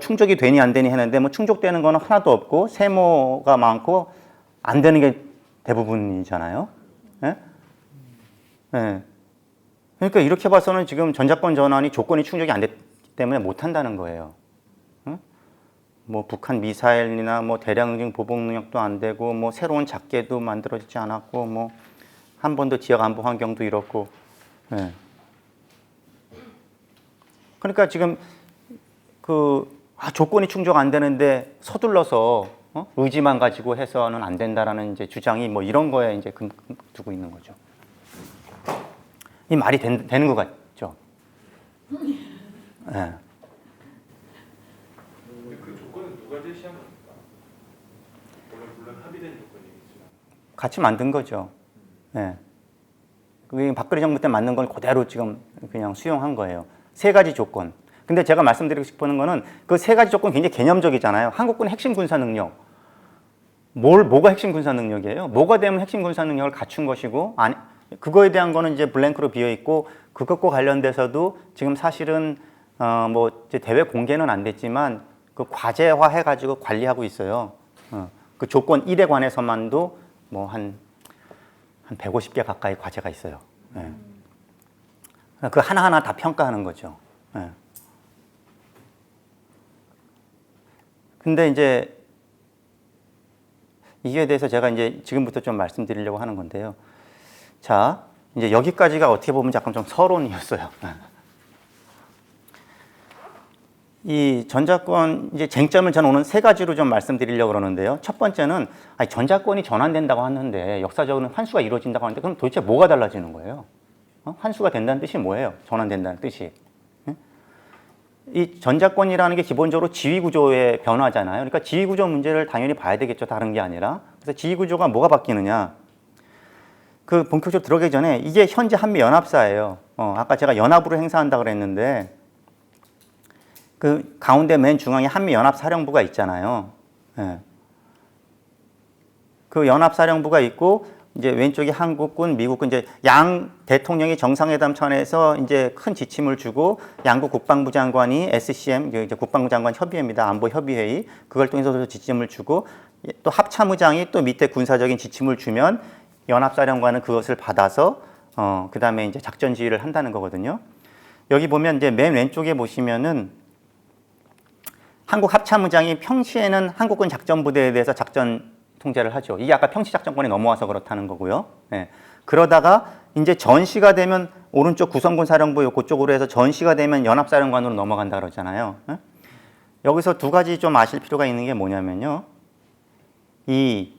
Speaker 1: 충족이 되니 안 되니 했는데 뭐 충족되는 거는 하나도 없고 세모가 많고 안 되는 게 대부분이잖아요. 예? 예. 그러니까 이렇게 봐서는 지금 전자권 전환이 조건이 충족이 안 됐기 때문에 못 한다는 거예요. 뭐 북한 미사일이나 뭐 대량 응징 보복 능력도 안 되고 뭐 새로운 작계도 만들어지지 않았고 뭐 한반도 지역 안보 환경도 이렇고. 예. 그러니까 지금 조건이 충족 안 되는데 서둘러서 의지만 가지고 해서는 안 된다라는 이제 주장이 뭐 이런 거에 이제 두고 있는 거죠. 이 말이 되는 것 같죠? 예.
Speaker 2: 그 조건은 누가 제시한 겁니까? 물론 합의된 조건이겠지만
Speaker 1: 같이 만든 거죠. 예. 그게 박근혜 정부 때 만든 걸 그대로 지금 그냥 수용한 거예요. 세 가지 조건. 근데 제가 말씀드리고 싶은 거는 그 세 가지 조건 굉장히 개념적이잖아요. 한국군 핵심 군사 능력. 뭐가 핵심 군사 능력이에요? 뭐가 되면 핵심 군사 능력을 갖춘 것이고, 그거에 대한 거는 이제 블랭크로 비어 있고, 그것과 관련돼서도 지금 사실은 뭐 이제 대외 공개는 안 됐지만 그 과제화 해가지고 관리하고 있어요. 그 조건 1에 관해서만도 뭐 한 150개 가까이 과제가 있어요. 예. 그 하나하나 다 평가하는 거죠. 예. 근데 이제 이에 대해서 제가 이제 지금부터 좀 말씀드리려고 하는 건데요. 자, 이제 여기까지가 어떻게 보면 약간 좀 서론이었어요. 이 전자권 이제 쟁점을 저는 오늘 세 가지로 좀 말씀드리려고 그러는데요. 첫 번째는 전자권이 전환된다고 하는데 역사적으로는 환수가 이루어진다고 하는데 그럼 도대체 뭐가 달라지는 거예요? 환수가 된다는 뜻이 뭐예요? 전환된다는 뜻이. 이 전자권이라는 게 기본적으로 지위구조의 변화잖아요. 그러니까 지위구조 문제를 당연히 봐야 되겠죠. 다른 게 아니라. 그래서 지위구조가 뭐가 바뀌느냐. 그 본격적으로 들어가기 전에 이게 현재 한미연합사예요. 아까 제가 연합으로 행사한다고 그랬는데 그 가운데 맨 중앙에 한미연합사령부가 있잖아요. 예. 그 연합사령부가 있고 이제 왼쪽이 한국군, 미국군 이제 양 대통령이 정상회담 차원에서 이제 큰 지침을 주고 양국 국방부 장관이 SCM 이제 국방부 장관 협의회입니다. 안보 협의회의 그걸 통해서 지침을 주고 또 합참의장이 또 밑에 군사적인 지침을 주면 연합사령관은 그것을 받아서 그다음에 이제 작전 지휘를 한다는 거거든요. 여기 보면 이제 맨 왼쪽에 보시면은 한국 합참의장이 평시에는 한국군 작전부대에 대해서 작전 통제를 하죠. 이게 아까 평시작전권이 넘어와서 그렇다는 거고요. 예. 그러다가 이제 전시가 되면 오른쪽 구성군 사령부 그쪽으로 해서 전시가 되면 연합사령관으로 넘어간다 그러잖아요. 예? 여기서 두 가지 좀 아실 필요가 있는 게 뭐냐면요. 이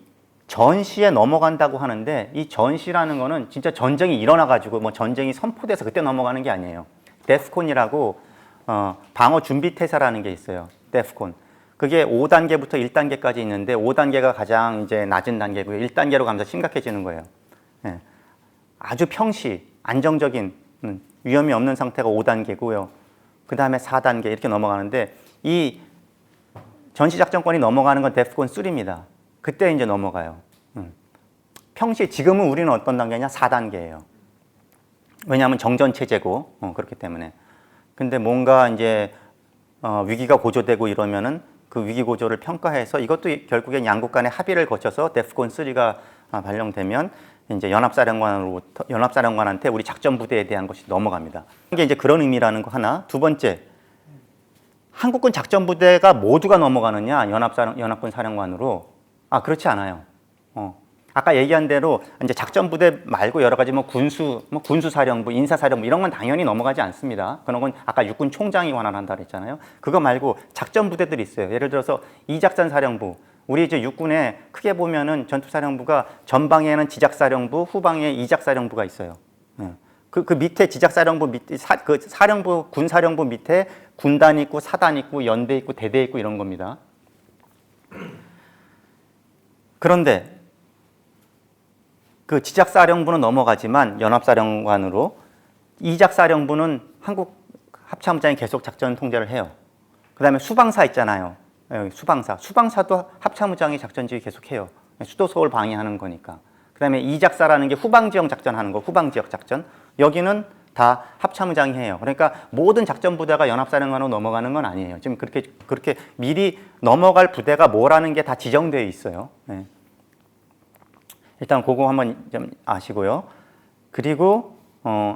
Speaker 1: 전시에 넘어간다고 하는데 이 전시라는 거는 진짜 전쟁이 일어나가지고 뭐 전쟁이 선포돼서 그때 넘어가는 게 아니에요. 데프콘이라고 방어 준비 태세라는 게 있어요. 데프콘. 그게 5단계부터 1단계까지 있는데 5단계가 가장 이제 낮은 단계고요. 1단계로 가면서 심각해지는 거예요. 예. 아주 평시, 안정적인 위험이 없는 상태가 5단계고요. 그 다음에 4단계 이렇게 넘어가는데 이 전시작전권이 넘어가는 건 데프콘 3입니다. 그때 이제 넘어가요. 평시, 지금은 우리는 어떤 단계냐? 4단계예요. 왜냐하면 정전체제고, 그렇기 때문에. 근데 뭔가 이제 위기가 고조되고 이러면은 그 위기 고조를 평가해서 이것도 결국엔 양국 간의 합의를 거쳐서 데프콘 3가 발령되면 이제 연합사령관한테 우리 작전 부대에 대한 것이 넘어갑니다. 이게 이제 그런 의미라는 거 하나. 두 번째, 한국군 작전 부대가 모두가 넘어가느냐 연합군 사령관으로? 그렇지 않아요. 아까 얘기한 대로 이제 작전 부대 말고 여러 가지 뭐 군수 사령부, 인사 사령부 이런 건 당연히 넘어가지 않습니다. 그런 건 아까 육군 총장이 관할한다 그랬잖아요. 그거 말고 작전 부대들이 있어요. 예를 들어서 이작전 사령부. 우리 이제 육군에 크게 보면은 전투 사령부가 전방에는 지작 사령부, 후방에 이작 사령부가 있어요. 그 밑에 지작 사령부 밑에 사령부 군 사령부 밑에 군단 있고 사단 있고 연대 있고 대대 있고 이런 겁니다. 그런데 그 지작사령부는 넘어가지만 연합사령관으로 이작사령부는 한국 합참의장이 계속 작전 통제를 해요. 그 다음에 수방사 있잖아요. 수방사도 합참의장이 작전 지휘 계속 해요. 수도 서울 방위하는 거니까. 그 다음에 이작사라는 게 후방지역 작전하는 거, 후방지역 작전. 여기는 다 합참의장이 해요. 그러니까 모든 작전 부대가 연합사령관으로 넘어가는 건 아니에요. 지금 그렇게 미리 넘어갈 부대가 뭐라는 게 다 지정되어 있어요. 네. 일단 그거 한번 좀 아시고요. 그리고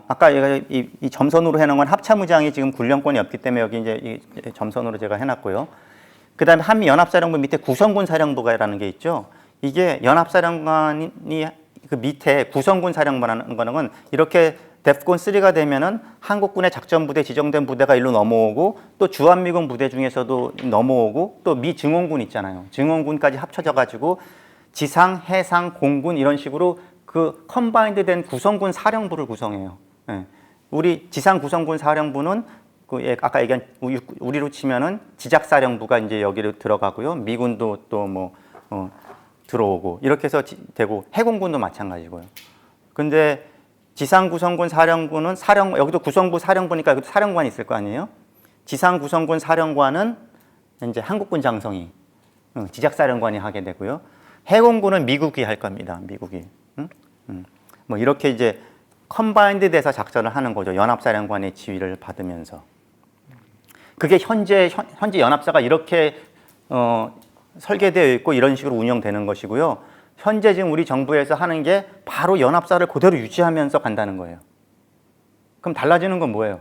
Speaker 1: 아까 이 점선으로 해놓은 건 합참의장이 지금 군령권이 없기 때문에 여기 이제 이 점선으로 제가 해놨고요. 그 다음에 한미 연합사령부 밑에 구성군 사령부가라는 게 있죠. 이게 연합사령관이 그 밑에 구성군 사령부라는 거는 이렇게 데프콘 3가 되면은 한국군의 작전부대 지정된 부대가 일로 넘어오고 또 주한미군 부대 중에서도 넘어오고 또 미 증원군 있잖아요. 증원군까지 합쳐져 가지고 지상, 해상, 공군 이런 식으로 그 컴바인드 된 구성군 사령부를 구성해요. 예. 우리 지상 구성군 사령부는 아까 얘기한 우리로 치면은 지작사령부가 이제 여기로 들어가고요. 미군도 또 뭐 들어오고 이렇게 해서 되고 해공군도 마찬가지고요. 근데 지상 구성군 사령부는 여기도 구성부 사령부니까 여기도 사령관이 있을 거 아니에요? 지상 구성군 사령관은 이제 한국군 장성이 지작사령관이 하게 되고요. 해공군은 미국이 할 겁니다. 미국이. 뭐 이렇게 이제 컴바인드 돼서 작전을 하는 거죠. 연합사령관의 지휘를 받으면서. 그게 현재 연합사가 이렇게 설계되어 있고 이런 식으로 운영되는 것이고요. 현재 지금 우리 정부에서 하는 게 바로 연합사를 그대로 유지하면서 간다는 거예요. 그럼 달라지는 건 뭐예요?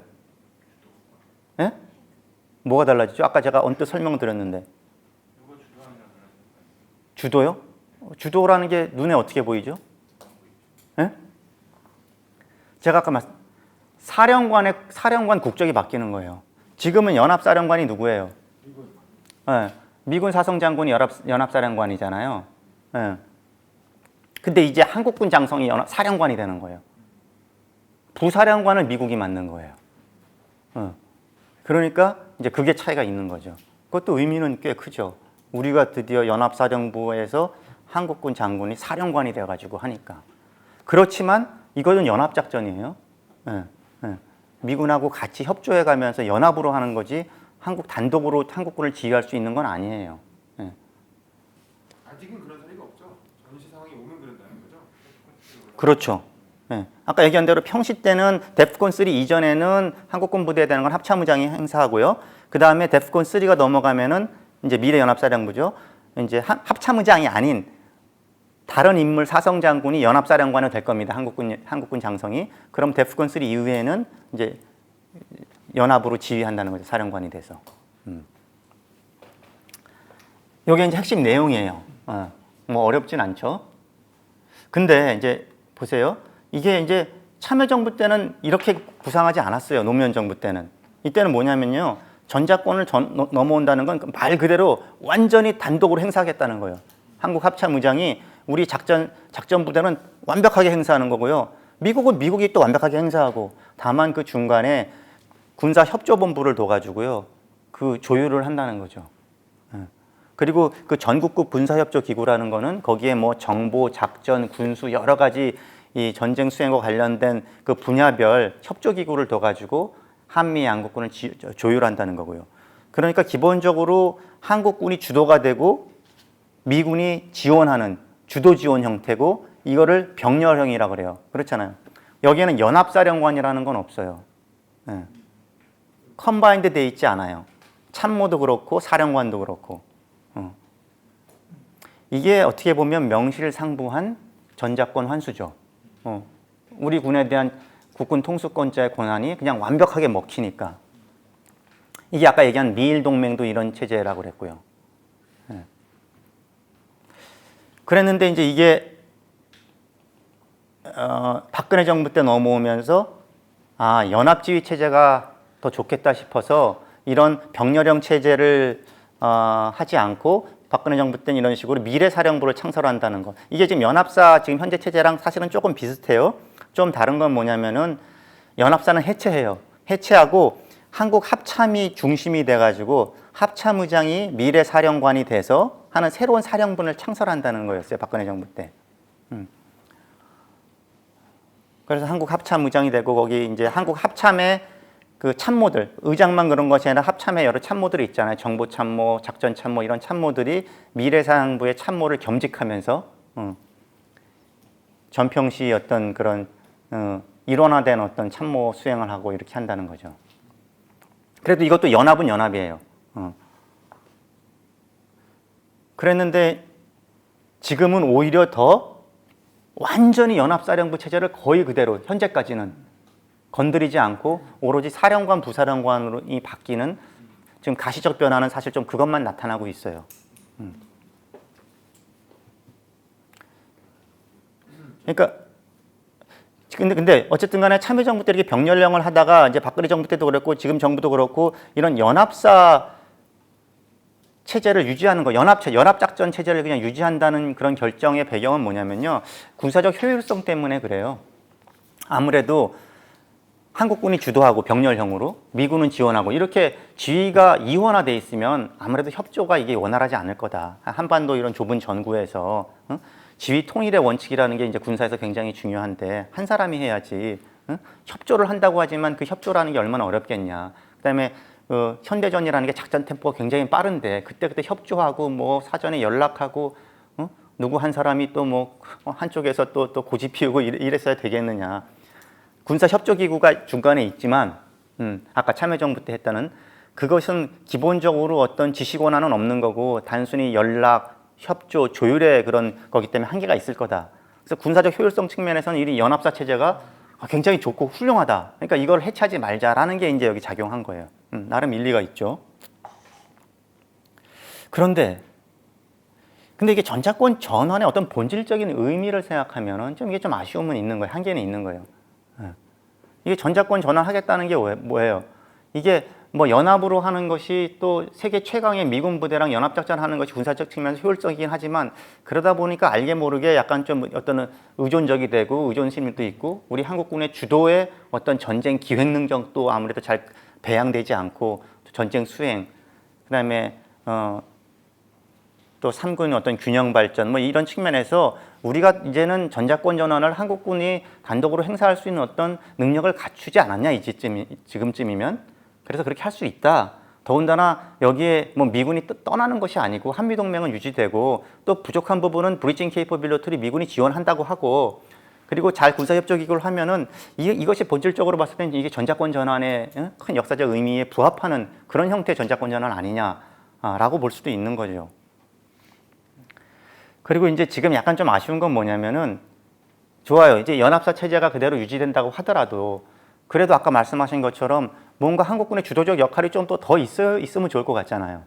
Speaker 1: 예? 뭐가 달라지죠? 아까 제가 언뜻 설명드렸는데. 주도요? 주도라는 게 눈에 어떻게 보이죠? 예? 제가 아까 사령관 국적이 바뀌는 거예요. 지금은 연합사령관이 누구예요? 예. 미군 사성장군이 연합사령관이잖아요. 예. 근데 이제 한국군 장성이 사령관이 되는 거예요. 부사령관은 미국이 맡는 거예요. 그러니까 이제 그게 차이가 있는 거죠. 그것도 의미는 꽤 크죠. 우리가 드디어 연합사령부에서 한국군 장군이 사령관이 돼가지고 하니까. 그렇지만 이것은 연합작전이에요. 예, 예. 미군하고 같이 협조해가면서 연합으로 하는 거지 단독으로 한국군을 지휘할 수 있는 건 아니에요. 예.
Speaker 2: 아직은 그런 사례가 없죠. 전시 상황이 오면 그런다는 거죠.
Speaker 1: 그렇죠. 예. 아까 얘기한 대로 평시 때는 데프콘 3 이전에는 한국군 부대에 대한 건 합참의장이 행사하고요. 그 다음에 데프콘 3가 넘어가면은 이제 미래연합사령부죠. 이제 합참의장이 아닌 다른 인물 사성장군이 연합사령관이 될 겁니다. 한국군 장성이. 그럼 데프콘 3 이후에는 이제 연합으로 지휘한다는 거죠. 사령관이 돼서. 이게 이제 핵심 내용이에요. 뭐 어렵진 않죠. 근데 이제 보세요. 이게 이제 참여정부 때는 이렇게 구상하지 않았어요. 노무현 정부 때는. 이때는 뭐냐면요. 전자권을 넘어온다는 건 말 그대로 완전히 단독으로 행사하겠다는 거예요. 한국 합참의장이 우리 작전 부대는 완벽하게 행사하는 거고요. 미국은 미국이 또 완벽하게 행사하고 다만 그 중간에 군사협조본부를 둬가지고요. 그 조율을 한다는 거죠. 그리고 그 전국급 군사협조기구라는 거는 거기에 뭐 정보, 작전, 군수 여러 가지 이 전쟁 수행과 관련된 그 분야별 협조기구를 둬가지고 한미 양국군을 조율한다는 거고요. 그러니까 기본적으로 한국군이 주도가 되고 미군이 지원하는 주도 지원 형태고 이거를 병렬형이라고 그래요. 그렇잖아요. 여기에는 연합사령관이라는 건 없어요. 네. 컴바인드 돼 있지 않아요. 참모도 그렇고 사령관도 그렇고. 이게 어떻게 보면 명실상부한 전자권 환수죠. 우리 군에 대한 국군 통수권자의 권한이 그냥 완벽하게 먹히니까. 이게 아까 얘기한 미일 동맹도 이런 체제라고 그랬고요. 그랬는데 이제 이게 박근혜 정부 때 넘어오면서 연합지휘 체제가 더 좋겠다 싶어서 이런 병렬형 체제를 하지 않고 박근혜 정부 때는 이런 식으로 미래사령부를 창설한다는 것. 이게 지금 연합사 지금 현재 체제랑 사실은 조금 비슷해요. 좀 다른 건 뭐냐면은 연합사는 해체해요. 해체하고 한국 합참이 중심이 돼가지고 합참의장이 미래사령관이 돼서 하는 새로운 사령부를 창설한다는 거였어요. 박근혜 정부 때. 그래서 한국 합참의장이 되고 거기 이제 한국 합참의 그 참모들, 의장만 그런 것이 아니라 합참의 여러 참모들이 있잖아요. 정보참모, 작전참모 이런 참모들이 미래사령부의 참모를 겸직하면서 전평시 어떤 그런 일원화된 어떤 참모 수행을 하고 이렇게 한다는 거죠. 그래도 이것도 연합은 연합이에요. 그랬는데 지금은 오히려 더 완전히 연합사령부 체제를 거의 그대로 현재까지는 건드리지 않고 오로지 사령관, 부사령관으로 바뀌는 지금 가시적 변화는 사실 좀 그것만 나타나고 있어요. 그러니까 근데 어쨌든 간에 참여정부 때 이렇게 병렬령을 하다가 이제 박근혜 정부 때도 그랬고 지금 정부도 그렇고 이런 연합사 체제를 유지하는 거, 연합작전 체제를 그냥 유지한다는 그런 결정의 배경은 뭐냐면요. 군사적 효율성 때문에 그래요. 아무래도 한국군이 주도하고 병렬형으로 미군은 지원하고 이렇게 지휘가 이원화돼 있으면 아무래도 협조가 이게 원활하지 않을 거다. 한반도 이런 좁은 전구에서 지휘 통일의 원칙이라는 게 이제 군사에서 굉장히 중요한데 한 사람이 해야지 협조를 한다고 하지만 그 협조라는 게 얼마나 어렵겠냐. 그다음에 현대전이라는 게 작전 템포가 굉장히 빠른데 그때 협조하고 뭐 사전에 연락하고 누구 한 사람이 또 뭐 한쪽에서 또 고집 피우고 이랬어야 되겠느냐. 군사협조기구가 중간에 있지만 아까 참여정부 때 했다는 그것은 기본적으로 어떤 지시 권한은 없는 거고 단순히 연락, 협조, 조율의 그런 거기 때문에 한계가 있을 거다. 그래서 군사적 효율성 측면에서는 이 연합사 체제가 굉장히 좋고 훌륭하다. 그러니까 이걸 해체하지 말자라는 게 이제 여기 작용한 거예요. 나름 일리가 있죠. 근데 이게 전자권 전환의 어떤 본질적인 의미를 생각하면은 좀 이게 좀 아쉬움은 있는 거예요. 한계는 있는 거예요. 이게 전자권 전환하겠다는 게 뭐예요? 이게 뭐 연합으로 하는 것이 또 세계 최강의 미군 부대랑 연합작전하는 것이 군사적 측면에서 효율적이긴 하지만 그러다 보니까 알게 모르게 약간 좀 어떤 의존적이 되고 의존심도 있고 우리 한국군의 주도의 어떤 전쟁 기획 능력도 아무래도 잘 배양되지 않고 전쟁 수행 그다음에 또 3군 어떤 균형 발전 뭐 이런 측면에서 우리가 이제는 전자권 전환을 한국군이 단독으로 행사할 수 있는 어떤 능력을 갖추지 않았냐 지금쯤이면 그래서 그렇게 할 수 있다. 더군다나 여기에 뭐 미군이 떠나는 것이 아니고 한미동맹은 유지되고 또 부족한 부분은 브리징 케이퍼빌리티를 미군이 지원한다고 하고 그리고 잘 군사협조기구를 하면은 이것이 본질적으로 봤을 때는 이게 전자권 전환의 큰 역사적 의미에 부합하는 그런 형태의 전자권 전환 아니냐라고 볼 수도 있는 거죠. 그리고 이제 지금 약간 좀 아쉬운 건 뭐냐면은 좋아요. 이제 연합사 체제가 그대로 유지된다고 하더라도 그래도 아까 말씀하신 것처럼 뭔가 한국군의 주도적 역할이 좀 더 있으면 좋을 것 같잖아요.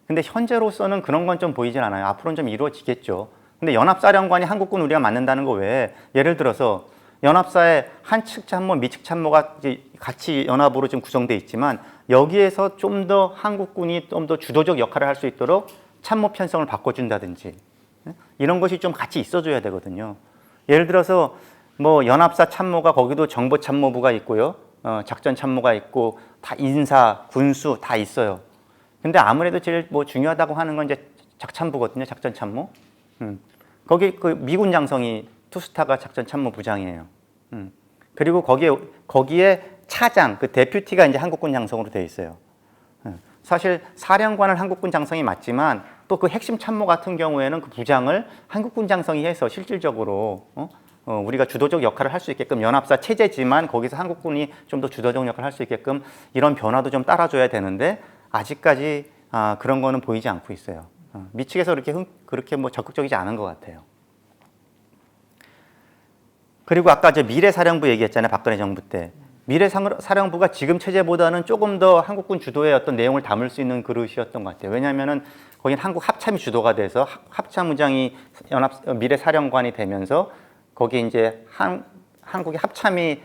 Speaker 1: 근데 현재로서는 그런 건 좀 보이질 않아요. 앞으로는 좀 이루어지겠죠. 근데 연합사령관이 한국군 우리가 맡는다는 거 외에 예를 들어서 연합사의 한측 참모, 미측 참모가 이제 같이 연합으로 좀 구성되어 있지만 여기에서 좀 더 한국군이 좀 더 주도적 역할을 할 수 있도록 참모 편성을 바꿔준다든지 이런 것이 좀 같이 있어줘야 되거든요. 예를 들어서 뭐 연합사 참모가 거기도 정보참모부가 있고요. 작전참모가 있고 다 인사, 군수 다 있어요. 근데 아무래도 제일 뭐 중요하다고 하는 건 이제 작참부거든요. 작전참모. 거기 그 미군 장성이 투스타가 작전참모부장이에요. 그리고 거기에 차장, 그 데퓨티가 이제 한국군 장성으로 되어 있어요. 사실 사령관은 한국군 장성이 맞지만 또 그 핵심 참모 같은 경우에는 그 부장을 한국군 장성이 해서 실질적으로 우리가 주도적 역할을 할 수 있게끔 연합사 체제지만 거기서 한국군이 좀 더 주도적 역할을 할 수 있게끔 이런 변화도 좀 따라줘야 되는데 아직까지 그런 거는 보이지 않고 있어요. 미 측에서 그렇게 뭐 적극적이지 않은 것 같아요. 그리고 아까 저 미래사령부 얘기했잖아요. 박근혜 정부 때. 미래사령부가 지금 체제보다는 조금 더 한국군 주도의 어떤 내용을 담을 수 있는 그릇이었던 것 같아요. 왜냐하면은 거긴 한국 합참이 주도가 돼서 합참의장이 미래사령관이 되면서 거기에 이제 한국의 합참이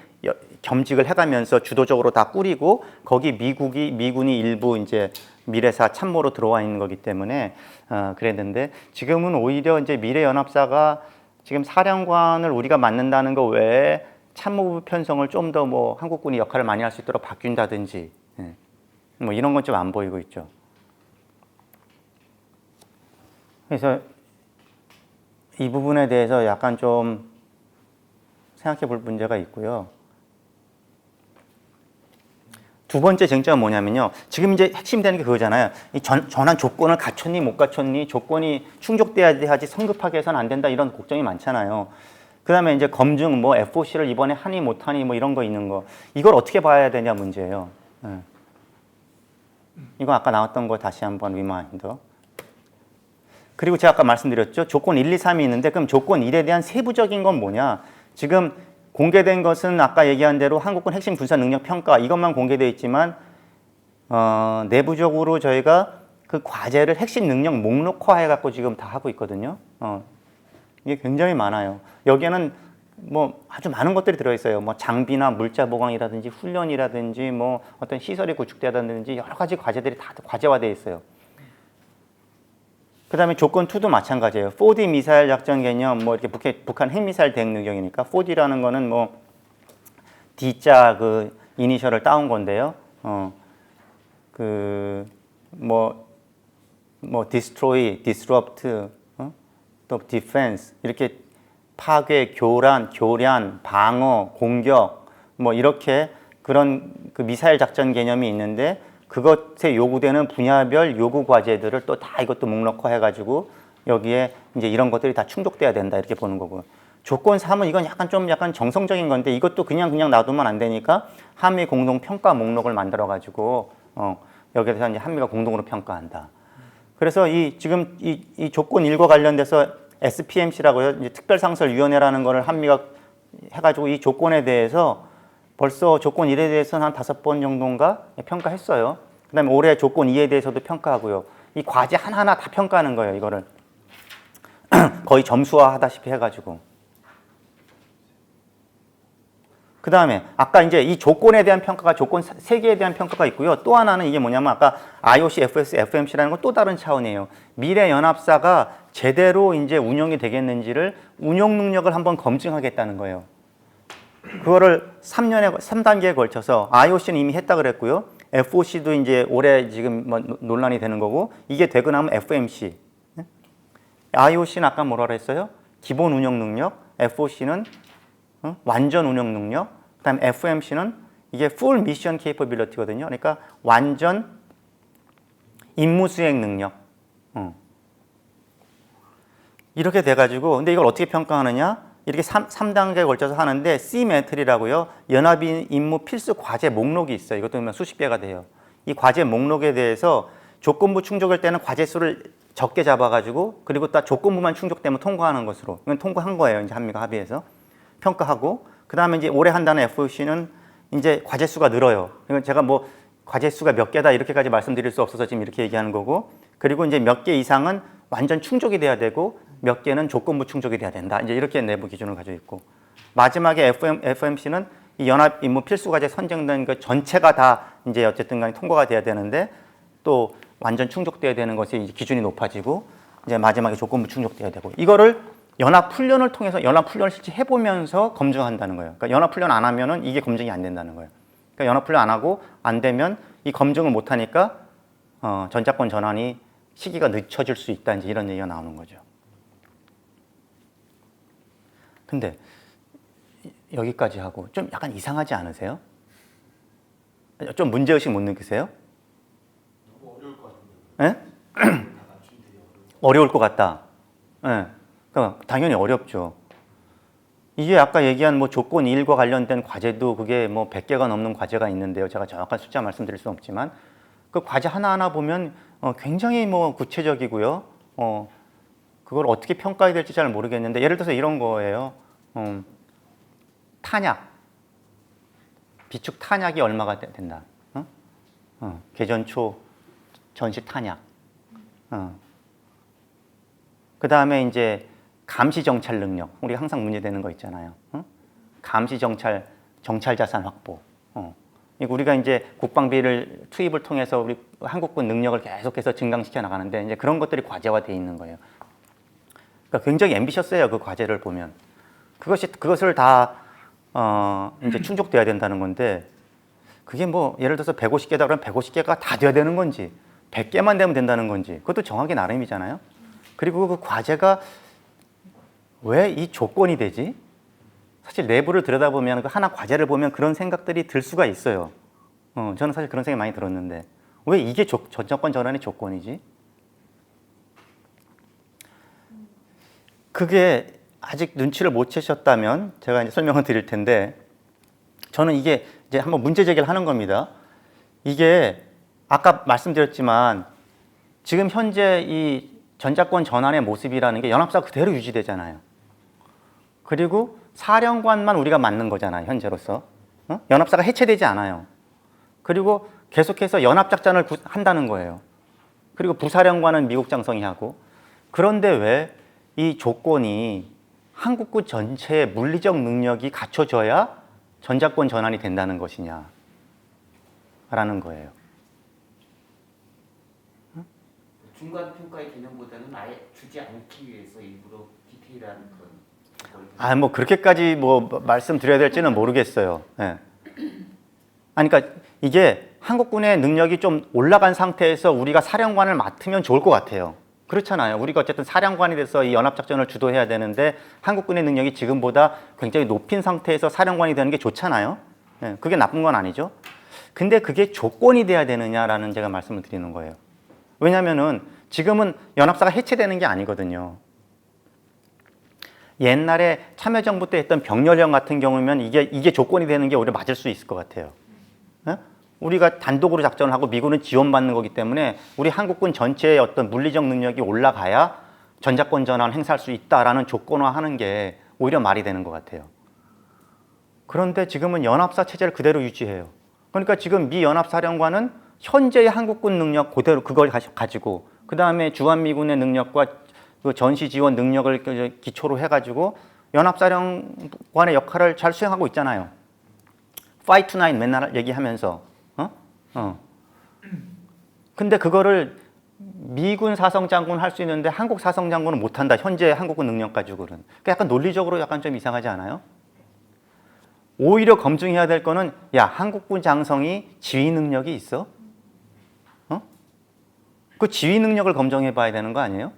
Speaker 1: 겸직을 해가면서 주도적으로 다 꾸리고 거기 미군이 일부 이제 미래사 참모로 들어와 있는 거기 때문에 그랬는데 지금은 오히려 이제 미래연합사가 지금 사령관을 우리가 맡는다는 거 외에 참모부 편성을 좀 더 뭐 한국군이 역할을 많이 할 수 있도록 바뀐다든지 뭐 이런 건 좀 안 보이고 있죠. 그래서 이 부분에 대해서 약간 좀 생각해 볼 문제가 있고요. 두 번째 쟁점은 뭐냐면요. 지금 이제 핵심이 되는 게 그거잖아요. 이 전환 조건을 갖췄니 못 갖췄니 조건이 충족돼야 하지 성급하게 해서는 안 된다 이런 걱정이 많잖아요. 그 다음에 이제 검증 뭐 FOC를 이번에 하니 못하니 뭐 이런 거 있는 거 이걸 어떻게 봐야 되냐 문제예요. 이거 아까 나왔던 거 다시 한번 리마인더. 그리고 제가 아까 말씀드렸죠. 조건 1, 2, 3이 있는데 그럼 조건 1에 대한 세부적인 건 뭐냐. 지금 공개된 것은 아까 얘기한 대로 한국군 핵심 군사 능력 평가 이것만 공개되어 있지만 내부적으로 저희가 그 과제를 핵심 능력 목록화해 갖고 지금 다 하고 있거든요. 이게 굉장히 많아요. 여기에는 뭐 아주 많은 것들이 들어있어요. 뭐 장비나 물자 보강이라든지 훈련이라든지 뭐 어떤 시설이 구축되다든지 여러 가지 과제들이 다 과제화되어 있어요. 그 다음에 조건 2도 마찬가지예요. 4D 미사일 작전 개념, 뭐 이렇게 북한 핵미사일 대응 능력이니까 4D라는 거는 뭐 D자 그 이니셜을 따온 건데요. destroy, disrupt, 또 defense 이렇게 파괴, 교란, 방어, 공격 뭐 이렇게 그런 그 미사일 작전 개념이 있는데 그것에 요구되는 분야별 요구 과제들을 또 다 이것도 목록화해가지고 여기에 이제 이런 것들이 다 충족돼야 된다 이렇게 보는 거고 조건 3은 이건 약간 정성적인 건데 이것도 그냥 놔두면 안 되니까 한미 공동 평가 목록을 만들어가지고 여기에서 이제 한미가 공동으로 평가한다. 그래서 지금 이 조건 1과 관련돼서 SPMC라고요. 이제 특별상설위원회라는 거를 한미가 해가지고 이 조건에 대해서 벌써 조건 1에 대해서는 한 5번 정도인가 평가했어요. 그 다음에 올해 조건 2에 대해서도 평가하고요. 이 과제 하나하나 다 평가하는 거예요, 이거를. 거의 점수화 하다시피 해가지고. 그 다음에 아까 이제 이 조건에 대한 평가가 조건 3개에 대한 평가가 있고요. 또 하나는 이게 뭐냐면 아까 IOC, FS, FMC라는 건 또 다른 차원이에요. 미래연합사가 제대로 이제 운영이 되겠는지를 운영 능력을 한번 검증하겠다는 거예요. 그거를 3단계에 걸쳐서 IOC는 이미 했다 그랬고요. FOC도 이제 올해 지금 뭐 논란이 되는 거고 이게 되고 나면 FMC. IOC는 아까 뭐라 그랬어요? 기본 운영 능력. FOC는 완전 운영 능력. 그다음에 FMC는 이게 full mission capability거든요. 그러니까 완전 임무 수행 능력. 이렇게 돼가지고 근데 이걸 어떻게 평가하느냐? 이렇게 3단계에 걸쳐서 하는데 C매트리라고요. 연합 임무 필수 과제 목록이 있어요. 이것도 수십 개가 돼요. 이 과제 목록에 대해서 조건부 충족일 때는 과제 수를 적게 잡아가지고 그리고 또 조건부만 충족되면 통과하는 것으로 이건 통과한 거예요. 이제 한미가 합의해서 평가하고 그 다음에 이제 올해 한다는 FOC는 이제 과제 수가 늘어요. 이건 제가 뭐 과제 수가 몇 개다 이렇게까지 말씀드릴 수 없어서 지금 이렇게 얘기하는 거고 그리고 이제 몇 개 이상은 완전 충족이 돼야 되고 몇 개는 조건부 충족이 돼야 된다. 이제 이렇게 내부 기준을 가지고 있고 마지막에 FMC는 이 연합 임무 필수 과제 선정된 그 전체가 다 이제 어쨌든 간에 통과가 돼야 되는데 또 완전 충족돼야 되는 것이 이제 기준이 높아지고 이제 마지막에 조건부 충족돼야 되고 이거를 연합 훈련을 통해서 연합 훈련을 실제 해보면서 검증한다는 거예요. 그러니까 연합 훈련 안 하면은 이게 검증이 안 된다는 거예요. 그러니까 연합 훈련 안 하고 안 되면 이 검증을 못 하니까 전자권 전환이 시기가 늦춰질 수 있다 이제 이런 얘기가 나오는 거죠. 근데 여기까지 하고 좀 약간 이상하지 않으세요? 좀 문제의식 못 느끼세요?
Speaker 2: 너무 어려울 것 같은데.
Speaker 1: 예? 어려울 것 같다. 예. 그러니까 당연히 어렵죠. 이게 아까 얘기한 뭐 조건 1과 관련된 과제도 그게 뭐 100개가 넘는 과제가 있는데요. 제가 정확한 숫자 말씀드릴 수는 없지만 그 과제 하나하나 보면 굉장히 뭐 구체적이고요. 그걸 어떻게 평가해야 될지 잘 모르겠는데 예를 들어서 이런 거예요. 탄약. 비축 탄약이 얼마가 된다. 개전 초 전시 탄약. 그 다음에 이제 감시 정찰 능력. 우리가 항상 문제되는 거 있잖아요. 감시 정찰 자산 확보. 이거 우리가 이제 국방비를 투입을 통해서 우리 한국군 능력을 계속해서 증강시켜 나가는데 이제 그런 것들이 과제화되어 있는 거예요. 그러니까 굉장히 앰비셔스해요. 그 과제를 보면 그것을 다 이제 충족돼야 된다는 건데 그게 뭐 예를 들어서 150개다 그러면 150개가 다 돼야 되는 건지 100개만 되면 된다는 건지 그것도 정하기 나름이잖아요. 그리고 그 과제가 왜 이 조건이 되지? 사실 내부를 들여다보면 그 하나 과제를 보면 그런 생각들이 들 수가 있어요. 저는 사실 그런 생각이 많이 들었는데 왜 이게 전정권 전환의 조건이지? 그게 아직 눈치를 못 채셨다면 제가 이제 설명을 드릴 텐데 저는 이게 이제 한번 문제 제기를 하는 겁니다. 이게 아까 말씀드렸지만 지금 현재 이 전자권 전환의 모습이라는 게 연합사 그대로 유지되잖아요. 그리고 사령관만 우리가 맡는 거잖아요, 현재로서. 연합사가 해체되지 않아요. 그리고 계속해서 연합작전을 한다는 거예요. 그리고 부사령관은 미국 장성이 하고. 그런데 왜 이 조건이 한국군 전체의 물리적 능력이 갖춰져야 전자권 전환이 된다는 것이냐 라는 거예요.
Speaker 3: 중간 평가의 개념보다는 아예 주지 않기 위해서 일부러 디테일한 그런.
Speaker 1: 뭐 그렇게까지 뭐 말씀드려야 될지는 모르겠어요. 네. 그러니까 이게 한국군의 능력이 좀 올라간 상태에서 우리가 사령관을 맡으면 좋을 것 같아요. 그렇잖아요. 우리가 어쨌든 사령관이 돼서 이 연합작전을 주도해야 되는데 한국군의 능력이 지금보다 굉장히 높인 상태에서 사령관이 되는 게 좋잖아요. 네. 그게 나쁜 건 아니죠. 근데 그게 조건이 돼야 되느냐라는 제가 말씀을 드리는 거예요. 왜냐면은 지금은 연합사가 해체되는 게 아니거든요. 옛날에 참여정부 때 했던 병렬형 같은 경우면 이게 조건이 되는 게 오히려 맞을 수 있을 것 같아요. 네? 우리가 단독으로 작전을 하고 미군은 지원받는 거기 때문에 우리 한국군 전체의 어떤 물리적 능력이 올라가야 전자권 전환을 행사할 수 있다라는 조건화하는 게 오히려 말이 되는 것 같아요. 그런데 지금은 연합사 체제를 그대로 유지해요. 그러니까 지금 미 연합사령관은 현재의 한국군 능력 그대로 그걸 가지고 그 다음에 주한미군의 능력과 그 전시 지원 능력을 기초로 해가지고 연합사령관의 역할을 잘 수행하고 있잖아요. Fight Tonight 맨날 얘기하면서 근데 그거를 미군 사성장군은 할 수 있는데 한국 사성장군은 못한다. 현재 한국군 능력 가지고는. 그러니까 약간 논리적으로 약간 좀 이상하지 않아요? 오히려 검증해야 될 거는 야 한국군 장성이 지휘 능력이 있어? 그 지휘 능력을 검증해 봐야 되는 거 아니에요?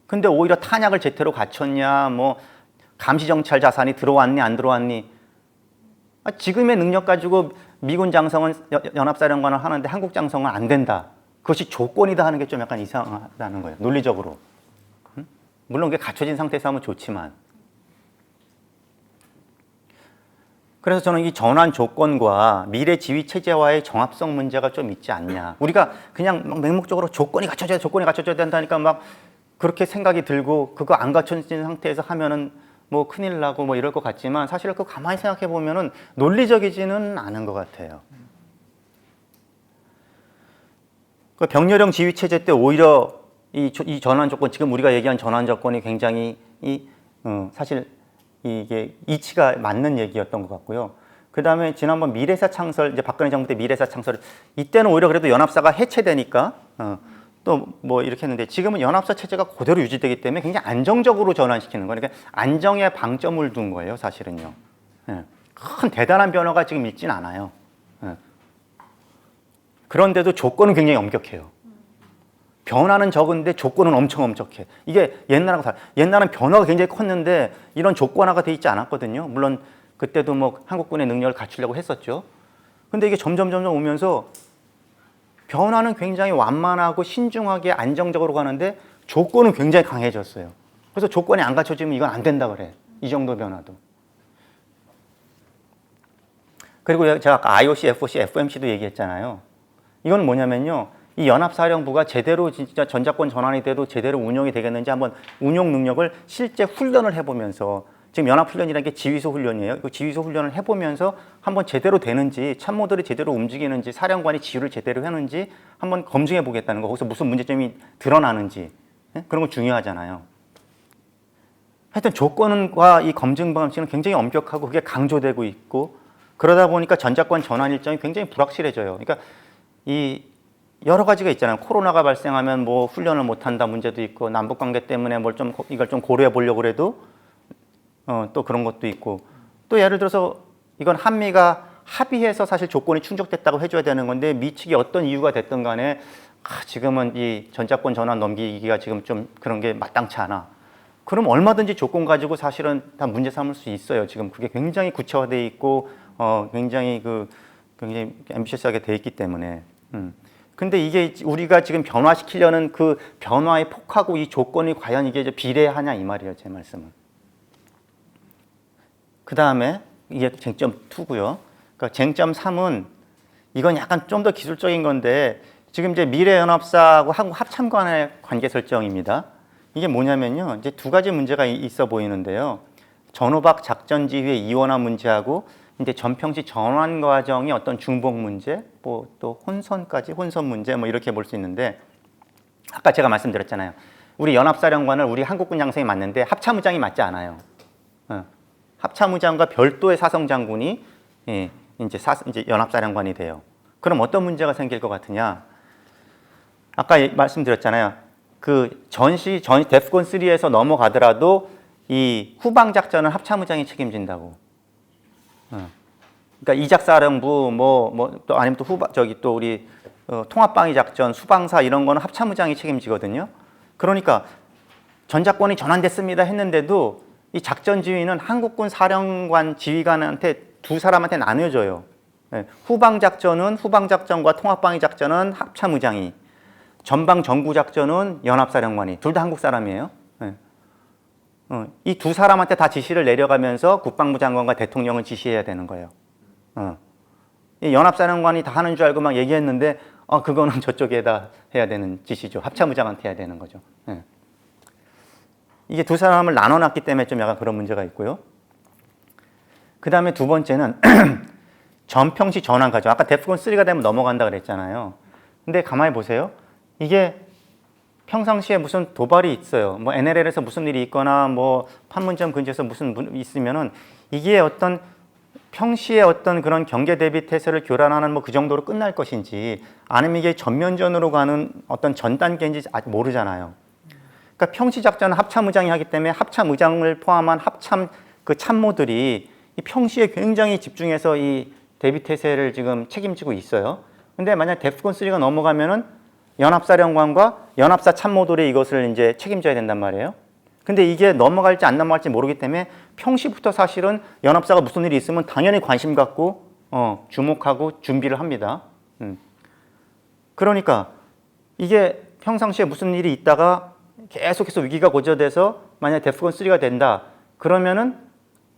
Speaker 1: 근데 오히려 탄약을 제대로 갖췄냐, 뭐 감시 정찰 자산이 들어왔니 안 들어왔니? 지금의 능력 가지고 미군 장성은 연합사령관을 하는데 한국 장성은 안 된다. 그것이 조건이다 하는 게 좀 약간 이상하다는 거예요. 논리적으로. 물론 그게 갖춰진 상태에서 하면 좋지만. 그래서 저는 이 전환 조건과 미래 지휘 체제와의 정합성 문제가 좀 있지 않냐. 우리가 그냥 막 맹목적으로 조건이 갖춰져야 된다니까 막 그렇게 생각이 들고 그거 안 갖춰진 상태에서 하면은 뭐 큰일 나고 뭐 이럴 것 같지만 사실 그거 가만히 생각해 보면은 논리적이지는 않은 것 같아요. 그 병렬형 지휘 체제 때 오히려 이 전환 조건, 지금 우리가 얘기한 전환 조건이 굉장히 사실 이게 이치가 맞는 얘기였던 것 같고요. 그 다음에 지난번 미래사 창설, 이제 박근혜 정부 때 미래사 창설, 이때는 오히려 그래도 연합사가 해체되니까 또 뭐 이렇게 했는데 지금은 연합사 체제가 그대로 유지되기 때문에 굉장히 안정적으로 전환시키는 거예요. 그러니까 안정에 방점을 둔 거예요, 사실은요. 큰 대단한 변화가 지금 있진 않아요. 그런데도 조건은 굉장히 엄격해요. 변화는 적은데 조건은 엄청 엄격해. 이게 옛날하고 달라. 옛날은 변화가 굉장히 컸는데 이런 조건화가 돼 있지 않았거든요. 물론 그때도 뭐 한국군의 능력을 갖추려고 했었죠. 근데 이게 점점 오면서 변화는 굉장히 완만하고 신중하게 안정적으로 가는데 조건은 굉장히 강해졌어요. 그래서 조건이 안 갖춰지면 이건 안 된다 그래. 이 정도 변화도. 그리고 제가 아까 IOC, FOC, FMC도 얘기했잖아요. 이건 뭐냐면요. 이 연합사령부가 제대로 진짜 전자권 전환이 돼도 제대로 운영이 되겠는지 한번 운용 능력을 실제 훈련을 해보면서 지금 연합훈련이라는 게 지휘소 훈련이에요. 그 지휘소 훈련을 해보면서 한번 제대로 되는지 참모들이 제대로 움직이는지 사령관이 지휘를 제대로 하는지 한번 검증해 보겠다는 거. 거기서 무슨 문제점이 드러나는지 그런 거 중요하잖아요. 하여튼 조건과 이 검증 방식은 굉장히 엄격하고 그게 강조되고 있고 그러다 보니까 전자권 전환 일정이 굉장히 불확실해져요. 그러니까 이 여러 가지가 있잖아요. 코로나가 발생하면 뭐 훈련을 못 한다 문제도 있고 남북 관계 때문에 뭘 좀 이걸 좀 고려해 보려고 그래도 또 그런 것도 있고 또 예를 들어서 이건 한미가 합의해서 사실 조건이 충족됐다고 해줘야 되는 건데 미 측이 어떤 이유가 됐든 간에 지금은 이 전자권 전환 넘기기가 지금 좀 그런 게 마땅치 않아. 그럼 얼마든지 조건 가지고 사실은 다 문제 삼을 수 있어요. 지금 그게 굉장히 구체화되어 있고 굉장히 굉장히 앰비셔스하게 돼 있기 때문에. 근데 이게 우리가 지금 변화시키려는 그 변화의 폭하고 이 조건이 과연 이게 비례하냐 이 말이에요. 제 말씀은. 그 다음에 이게 쟁점 2고요. 그러니까 쟁점 3은 이건 약간 좀 더 기술적인 건데 지금 이제 미래연합사하고 한국 합참 간의 관계 설정입니다. 이게 뭐냐면요. 이제 2가지 문제가 있어 보이는데요. 전호박 작전지휘의 이원화 문제하고 이제 전평시 전환 과정의 어떤 중복 문제, 뭐 또 혼선 문제 뭐 이렇게 볼 수 있는데 아까 제가 말씀드렸잖아요. 우리 연합사령관을 우리 한국군 장성이 맞는데 합참의장이 맞지 않아요. 합참의장과 별도의 사성장군이 이제 연합사령관이 돼요. 그럼 어떤 문제가 생길 것 같으냐? 아까 말씀드렸잖아요. 그 데프콘 3에서 넘어가더라도 이 후방 작전은 합참의장이 책임진다고. 그러니까 이작사령부 또 아니면 또 우리 통합방위 작전, 수방사 이런 거는 합참의장이 책임지거든요. 그러니까 전자권이 전환됐습니다 했는데도 이 작전 지휘는 한국군 사령관 지휘관한테 2사람한테 나눠져요. 후방 작전과 통합방위 작전은 합참의장이, 전방 정구 작전은 연합사령관이, 둘 다 한국 사람이에요. 이 2사람한테 다 지시를 내려가면서 국방부 장관과 대통령은 지시해야 되는 거예요. 이 연합사령관이 다 하는 줄 알고 막 얘기했는데 그거는 저쪽에다 해야 되는 지시죠. 합참의장한테 해야 되는 거죠. 이게 2사람을 나눠놨기 때문에 좀 약간 그런 문제가 있고요. 그 다음에 2번째는 전평시 전환 과정. 아까 데프콘 3가 되면 넘어간다 그랬잖아요. 근데 가만히 보세요. 이게 평상시에 무슨 도발이 있어요. 뭐 NLL에서 무슨 일이 있거나 뭐 판문점 근처에서 무슨 있으면은 이게 어떤 평시에 어떤 그런 경계 대비 태세를 교란하는 뭐 그 정도로 끝날 것인지 아니면 이게 전면전으로 가는 어떤 전 단계인지 아직 모르잖아요. 그러니까 평시 작전은 합참의장이 하기 때문에 합참의장을 포함한 합참 그 참모들이 이 평시에 굉장히 집중해서 이 대비 태세를 지금 책임지고 있어요. 근데 만약 데프콘 3가 넘어가면은 연합사령관과 연합사 참모들이 이것을 이제 책임져야 된단 말이에요. 근데 이게 넘어갈지 안 넘어갈지 모르기 때문에 평시부터 사실은 연합사가 무슨 일이 있으면 당연히 관심 갖고 주목하고 준비를 합니다. 그러니까 이게 평상시에 무슨 일이 있다가 계속해서 위기가 고조돼서 만약 데프콘 3가 된다. 그러면은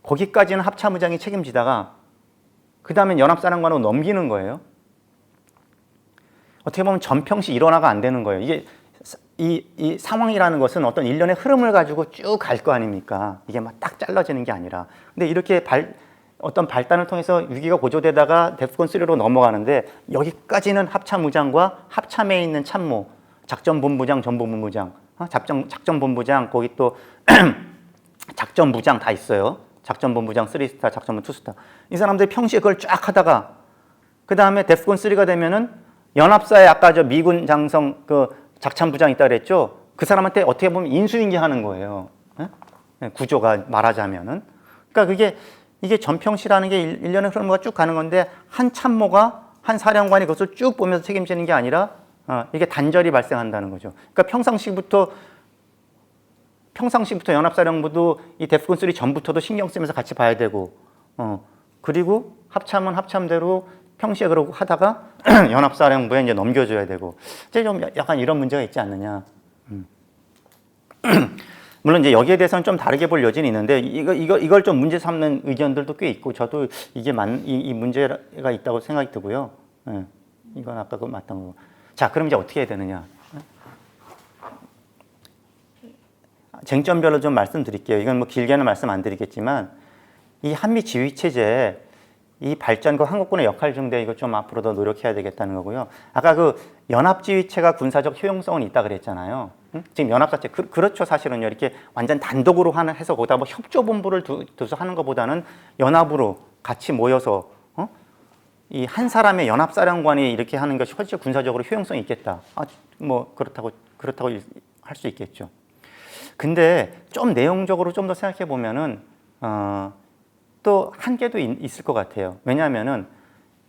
Speaker 1: 거기까지는 합참의장이 책임지다가 그 다음에 연합사령관으로 넘기는 거예요. 어떻게 보면 전평시 일원화가 안 되는 거예요. 이게 이 상황이라는 것은 어떤 일련의 흐름을 가지고 쭉 갈 거 아닙니까? 이게 막 딱 잘라지는 게 아니라. 근데 이렇게 어떤 발단을 통해서 위기가 고조되다가 데프콘 3로 넘어가는데 여기까지는 합참의장과 합참에 있는 참모, 작전본부장, 전본부장, 작전본부장, 거기 또 작전부장 다 있어요. 작전본부장 3스타, 작전본부 2스타. 이 사람들이 평시에 그걸 쫙 하다가 그 다음에 데프콘 3가 되면은 연합사에 아까 저 미군 장성 그 작참부장 있다 그랬죠. 그 사람한테 어떻게 보면 인수인계하는 거예요. 구조가 말하자면은. 그러니까 이게 전평시라는 게 일련의 흐름과 쭉 가는 건데 한 참모가 한 사령관이 그것을 쭉 보면서 책임지는 게 아니라 이게 단절이 발생한다는 거죠. 그러니까 평상시부터 연합사령부도 이 데프콘 3 전부터도 신경 쓰면서 같이 봐야 되고, 그리고 합참은 합참대로 평시에 그러고 하다가 연합사령부에 이제 넘겨줘야 되고, 이제 좀 약간 이런 문제가 있지 않느냐. 물론 이제 여기에 대해서는 좀 다르게 볼 여지는 있는데 이걸 좀 문제 삼는 의견들도 꽤 있고 저도 이게 이 문제가 있다고 생각이 들고요. 이건 아까 그 맞던 거. 자, 그럼 이제 어떻게 해야 되느냐? 쟁점별로 좀 말씀드릴게요. 이건 뭐 길게는 말씀 안 드리겠지만 이 한미 지휘 체제 이 발전과 한국군의 역할 중대 이거 좀 앞으로 더 노력해야 되겠다는 거고요. 아까 그 연합지휘체가 군사적 효용성은 있다 그랬잖아요. 지금 연합사체 그렇죠. 사실은요. 이렇게 완전 단독으로 해서 거기다 뭐 협조본부를 두서 하는 것보다는 연합으로 같이 모여서 이 한 사람의 연합사령관이 이렇게 하는 것이 훨씬 군사적으로 효용성이 있겠다. 뭐 그렇다고 할 수 있겠죠. 근데 좀 내용적으로 좀 더 생각해 보면은 또 한계도 있을 것 같아요. 왜냐하면은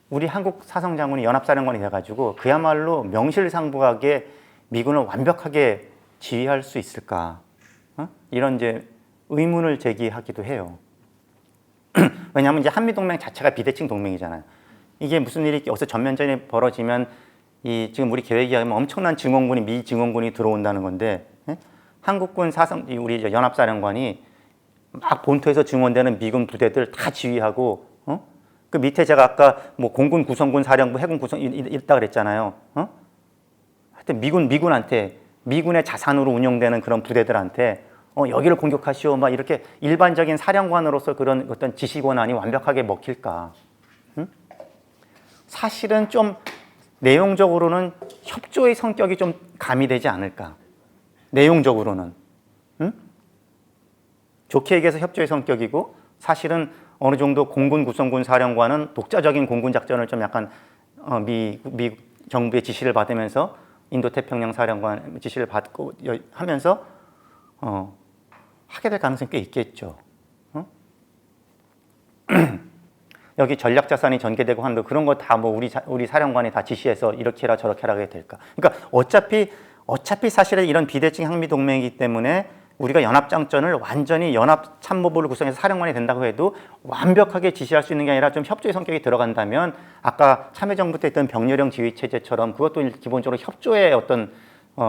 Speaker 1: 우리 한국 사성장군이 연합사령관이 돼가지고 그야말로 명실상부하게 미군을 완벽하게 지휘할 수 있을까? 이런 이제 의문을 제기하기도 해요. 왜냐하면 이제 한미동맹 자체가 비대칭 동맹이잖아요. 이게 무슨 일이 여기서 전면전이 벌어지면 이 지금 우리 계획이 하면 엄청난 증원군이 미 증원군이 들어온다는 건데 한국군 우리 연합사령관이 막 본토에서 증원되는 미군 부대들 다 지휘하고 그 밑에 제가 아까 뭐 공군 구성군 사령부 해군 구성 있다 그랬잖아요. 하여튼 미군한테 미군의 자산으로 운영되는 그런 부대들한테 여기를 공격하시오 막 이렇게 일반적인 사령관으로서 그런 어떤 지시 권한이 완벽하게 먹힐까? 사실은 좀 내용적으로는 협조의 성격이 좀 가미되지 않을까? 내용적으로는. 좋게 얘기해서 협조의 성격이고 사실은 어느 정도 공군 구성군 사령관은 독자적인 공군 작전을 좀 약간 미 정부의 지시를 받으면서 인도태평양 사령관 지시를 받고 하면서 하게 될 가능성이 꽤 있겠죠. 여기 전략 자산이 전개되고 하는 그런 거 다 뭐 우리 사령관이 다 지시해서 이렇게 해라 저렇게 하라 하게 될까? 그러니까 어차피 사실은 이런 비대칭 한미 동맹이기 때문에 우리가 연합장전을 완전히 연합참모부를 구성해서 사령관이 된다고 해도 완벽하게 지시할 수 있는 게 아니라 좀 협조의 성격이 들어간다면 아까 참여정부 때 있던 병렬형 지휘체제처럼 그것도 기본적으로 협조의 어떤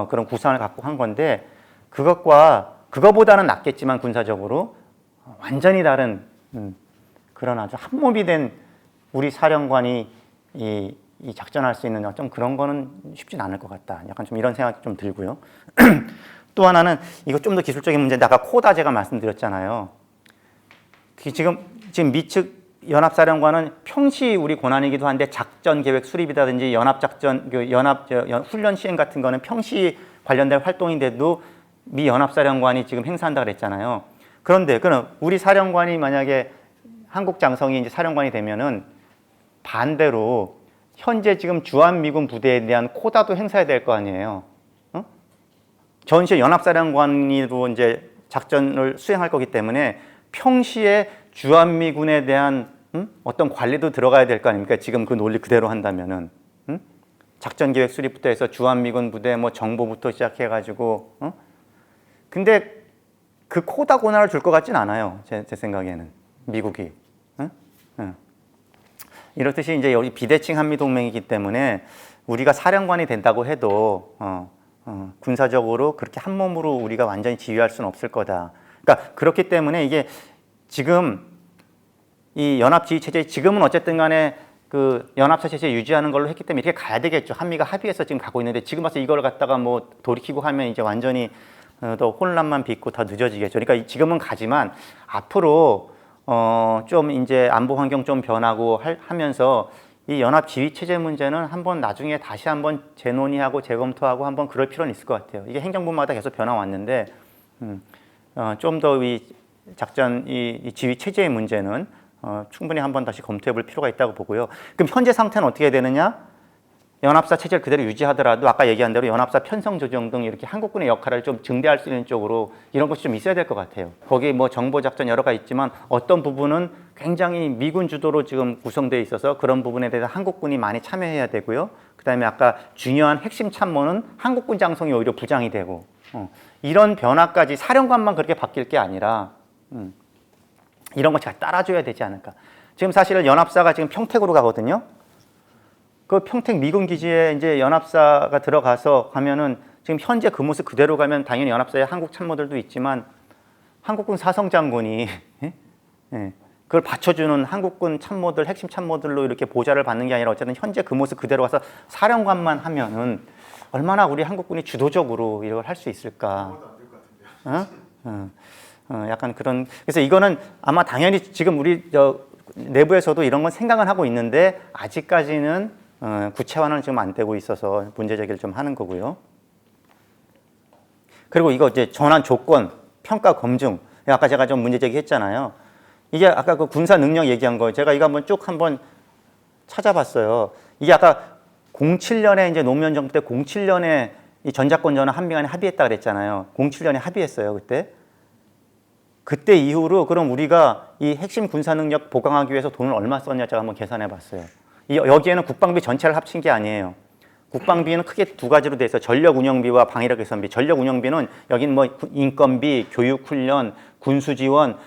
Speaker 1: 그런 구상을 갖고 한 건데 그거보다는 낫겠지만 군사적으로 완전히 다른 그런 아주 한몸이 된 우리 사령관이 이 작전할 수 있는 좀 그런 거는 쉽진 않을 것 같다. 약간 좀 이런 생각이 좀 들고요. 또 하나는 이거 좀 더 기술적인 문제인데 아까 코다 제가 말씀드렸잖아요. 지금 미측 연합사령관은 평시 우리 권한이기도 한데 작전 계획 수립이라든지 연합작전, 훈련 시행 같은 거는 평시 관련된 활동인데도 미 연합사령관이 지금 행사한다 그랬잖아요. 그런데 그럼 우리 사령관이 만약에 한국 장성이 이제 사령관이 되면은 반대로 현재 지금 주한미군 부대에 대한 코다도 행사해야 될 거 아니에요. 전시 연합사령관으로 이제 작전을 수행할 거기 때문에 평시에 주한미군에 대한 어떤 관리도 들어가야 될 거 아닙니까? 지금 그 논리 그대로 한다면은 작전 계획 수립부터 해서 주한미군 부대 뭐 정보부터 시작해가지고 근데 그 코다 권한을 줄 것 같진 않아요. 제 생각에는 미국이 이렇듯이 이제 여기 비대칭 한미 동맹이기 때문에 우리가 사령관이 된다고 해도 군사적으로 그렇게 한 몸으로 우리가 완전히 지휘할 수는 없을 거다. 그러니까 그렇기 때문에 이게 지금 이 연합지휘 체제 지금은 어쨌든 간에 그 연합사 체제 유지하는 걸로 했기 때문에 이렇게 가야 되겠죠. 한미가 합의해서 지금 가고 있는데 지금 와서 이걸 갖다가 뭐 돌이키고 하면 이제 완전히 더 혼란만 빚고 더 늦어지겠죠. 그러니까 지금은 가지만 앞으로 좀 이제 안보 환경 좀 변하고 하면서 이 연합 지휘 체제 문제는 한번 나중에 다시 한번 재논의하고 재검토하고 한번 그럴 필요는 있을 것 같아요. 이게 행정부마다 계속 변화 왔는데 좀 더 이 작전 이 지휘 체제의 문제는 충분히 한번 다시 검토해 볼 필요가 있다고 보고요. 그럼 현재 상태는 어떻게 되느냐? 연합사 체제를 그대로 유지하더라도 아까 얘기한 대로 연합사 편성 조정 등 이렇게 한국군의 역할을 좀 증대할 수 있는 쪽으로 이런 것이 좀 있어야 될 것 같아요. 거기 뭐 정보 작전 여러 가지 있지만 어떤 부분은 굉장히 미군 주도로 지금 구성되어 있어서 그런 부분에 대해서 한국군이 많이 참여해야 되고요. 그다음에 아까 중요한 핵심 참모는 한국군 장성이 오히려 부장이 되고 이런 변화까지 사령관만 그렇게 바뀔 게 아니라 이런 거 잘 따라줘야 되지 않을까. 지금 사실은 연합사가 지금 평택으로 가거든요. 그 평택 미군 기지에 이제 연합사가 들어가서 가면은 지금 현재 그 모습 그대로 가면 당연히 연합사에 한국 참모들도 있지만 한국군 사성장군이 그걸 받쳐주는 한국군 참모들, 핵심 참모들로 이렇게 보좌를 받는 게 아니라 어쨌든 현재 그 모습 그대로 와서 사령관만 하면은 얼마나 우리 한국군이 주도적으로 이걸 할 수 있을까?
Speaker 2: 아무것도 안 될 것 같은데요.
Speaker 1: 약간 그런. 그래서 이거는 아마 당연히 지금 우리 내부에서도 이런 건 생각은 하고 있는데 아직까지는 구체화는 지금 안 되고 있어서 문제 제기를 좀 하는 거고요. 그리고 이거 이제 전환 조건, 평가 검증. 아까 제가 좀 문제 제기했잖아요. 이게 아까 그 군사 능력 얘기한 거 제가 이거 한번 찾아봤어요. 이게 아까 07년에 이제 노무현 정부 때 07년에 이 전작권 전환 한미간에 합의했다 그랬잖아요. 07년에 합의했어요, 그때. 그때 이후로 그럼 우리가 이 핵심 군사 능력 보강하기 위해서 돈을 얼마 썼냐 제가 한번 계산해 봤어요. 여기에는 국방비 전체를 합친 게 아니에요. 국방비는 크게 두 가지로 돼 있어요. 전력 운영비와 방위력 개선비. 전력 운영비는 여긴 뭐 인건비, 교육 훈련, 군수 지원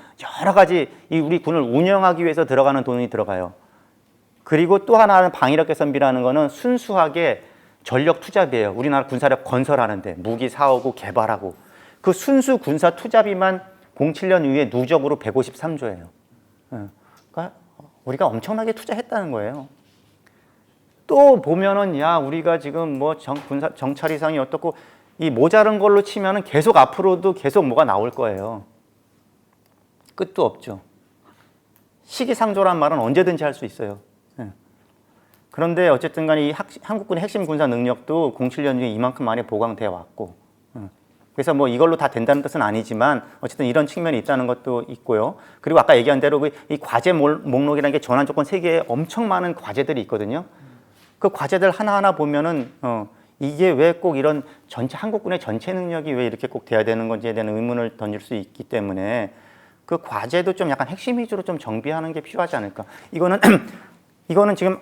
Speaker 1: 여러 가지 이 우리 군을 운영하기 위해서 들어가는 돈이 들어가요. 그리고 또 하나는 방위력 개선비라는 거는 순수하게 전력 투자비예요. 우리나라 군사력 건설하는데 무기 사오고 개발하고 그 순수 군사 투자비만 07년 이후에 누적으로 153조예요. 그러니까 우리가 엄청나게 투자했다는 거예요. 또 보면은 야 우리가 지금 뭐 군사 정찰 이상이 어떻고 이 모자른 걸로 치면은 계속 앞으로도 계속 뭐가 나올 거예요. 끝도 없죠. 시기상조란 말은 언제든지 할 수 있어요. 그런데 어쨌든 간에 이 한국군의 핵심 군사 능력도 07년 중에 이만큼 많이 보강되어 왔고 그래서 뭐 이걸로 다 된다는 뜻은 아니지만 어쨌든 이런 측면이 있다는 것도 있고요. 그리고 아까 얘기한 대로 이 과제 목록이라는 게 전환 조건 3개에 엄청 많은 과제들이 있거든요. 그 과제들 하나하나 보면은 이게 왜 꼭 이런 전체 한국군의 전체 능력이 왜 이렇게 꼭 돼야 되는 건지에 대한 의문을 던질 수 있기 때문에 그 과제도 좀 약간 핵심 위주로 좀 정비하는 게 필요하지 않을까. 이거는 지금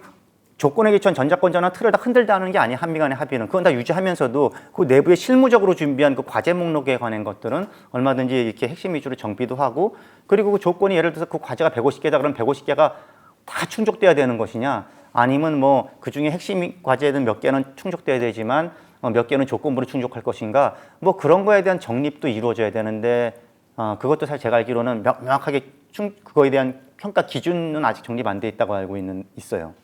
Speaker 1: 조건에 기초한 전작권 전환 틀을 다 흔들다 하는 게 아니에요. 한미 간의 합의는. 그건 다 유지하면서도 그 내부에 실무적으로 준비한 그 과제 목록에 관한 것들은 얼마든지 이렇게 핵심 위주로 정비도 하고 그리고 그 조건이 예를 들어서 그 과제가 150개다 그러면 150개가 다 충족돼야 되는 것이냐 아니면 뭐 그중에 핵심 과제든 몇 개는 충족돼야 되지만 몇 개는 조건부로 충족할 것인가 뭐 그런 거에 대한 정립도 이루어져야 되는데 그것도 사실 제가 알기로는 명확하게 그거에 대한 평가 기준은 아직 정립 안 돼 있다고 알고 있어요.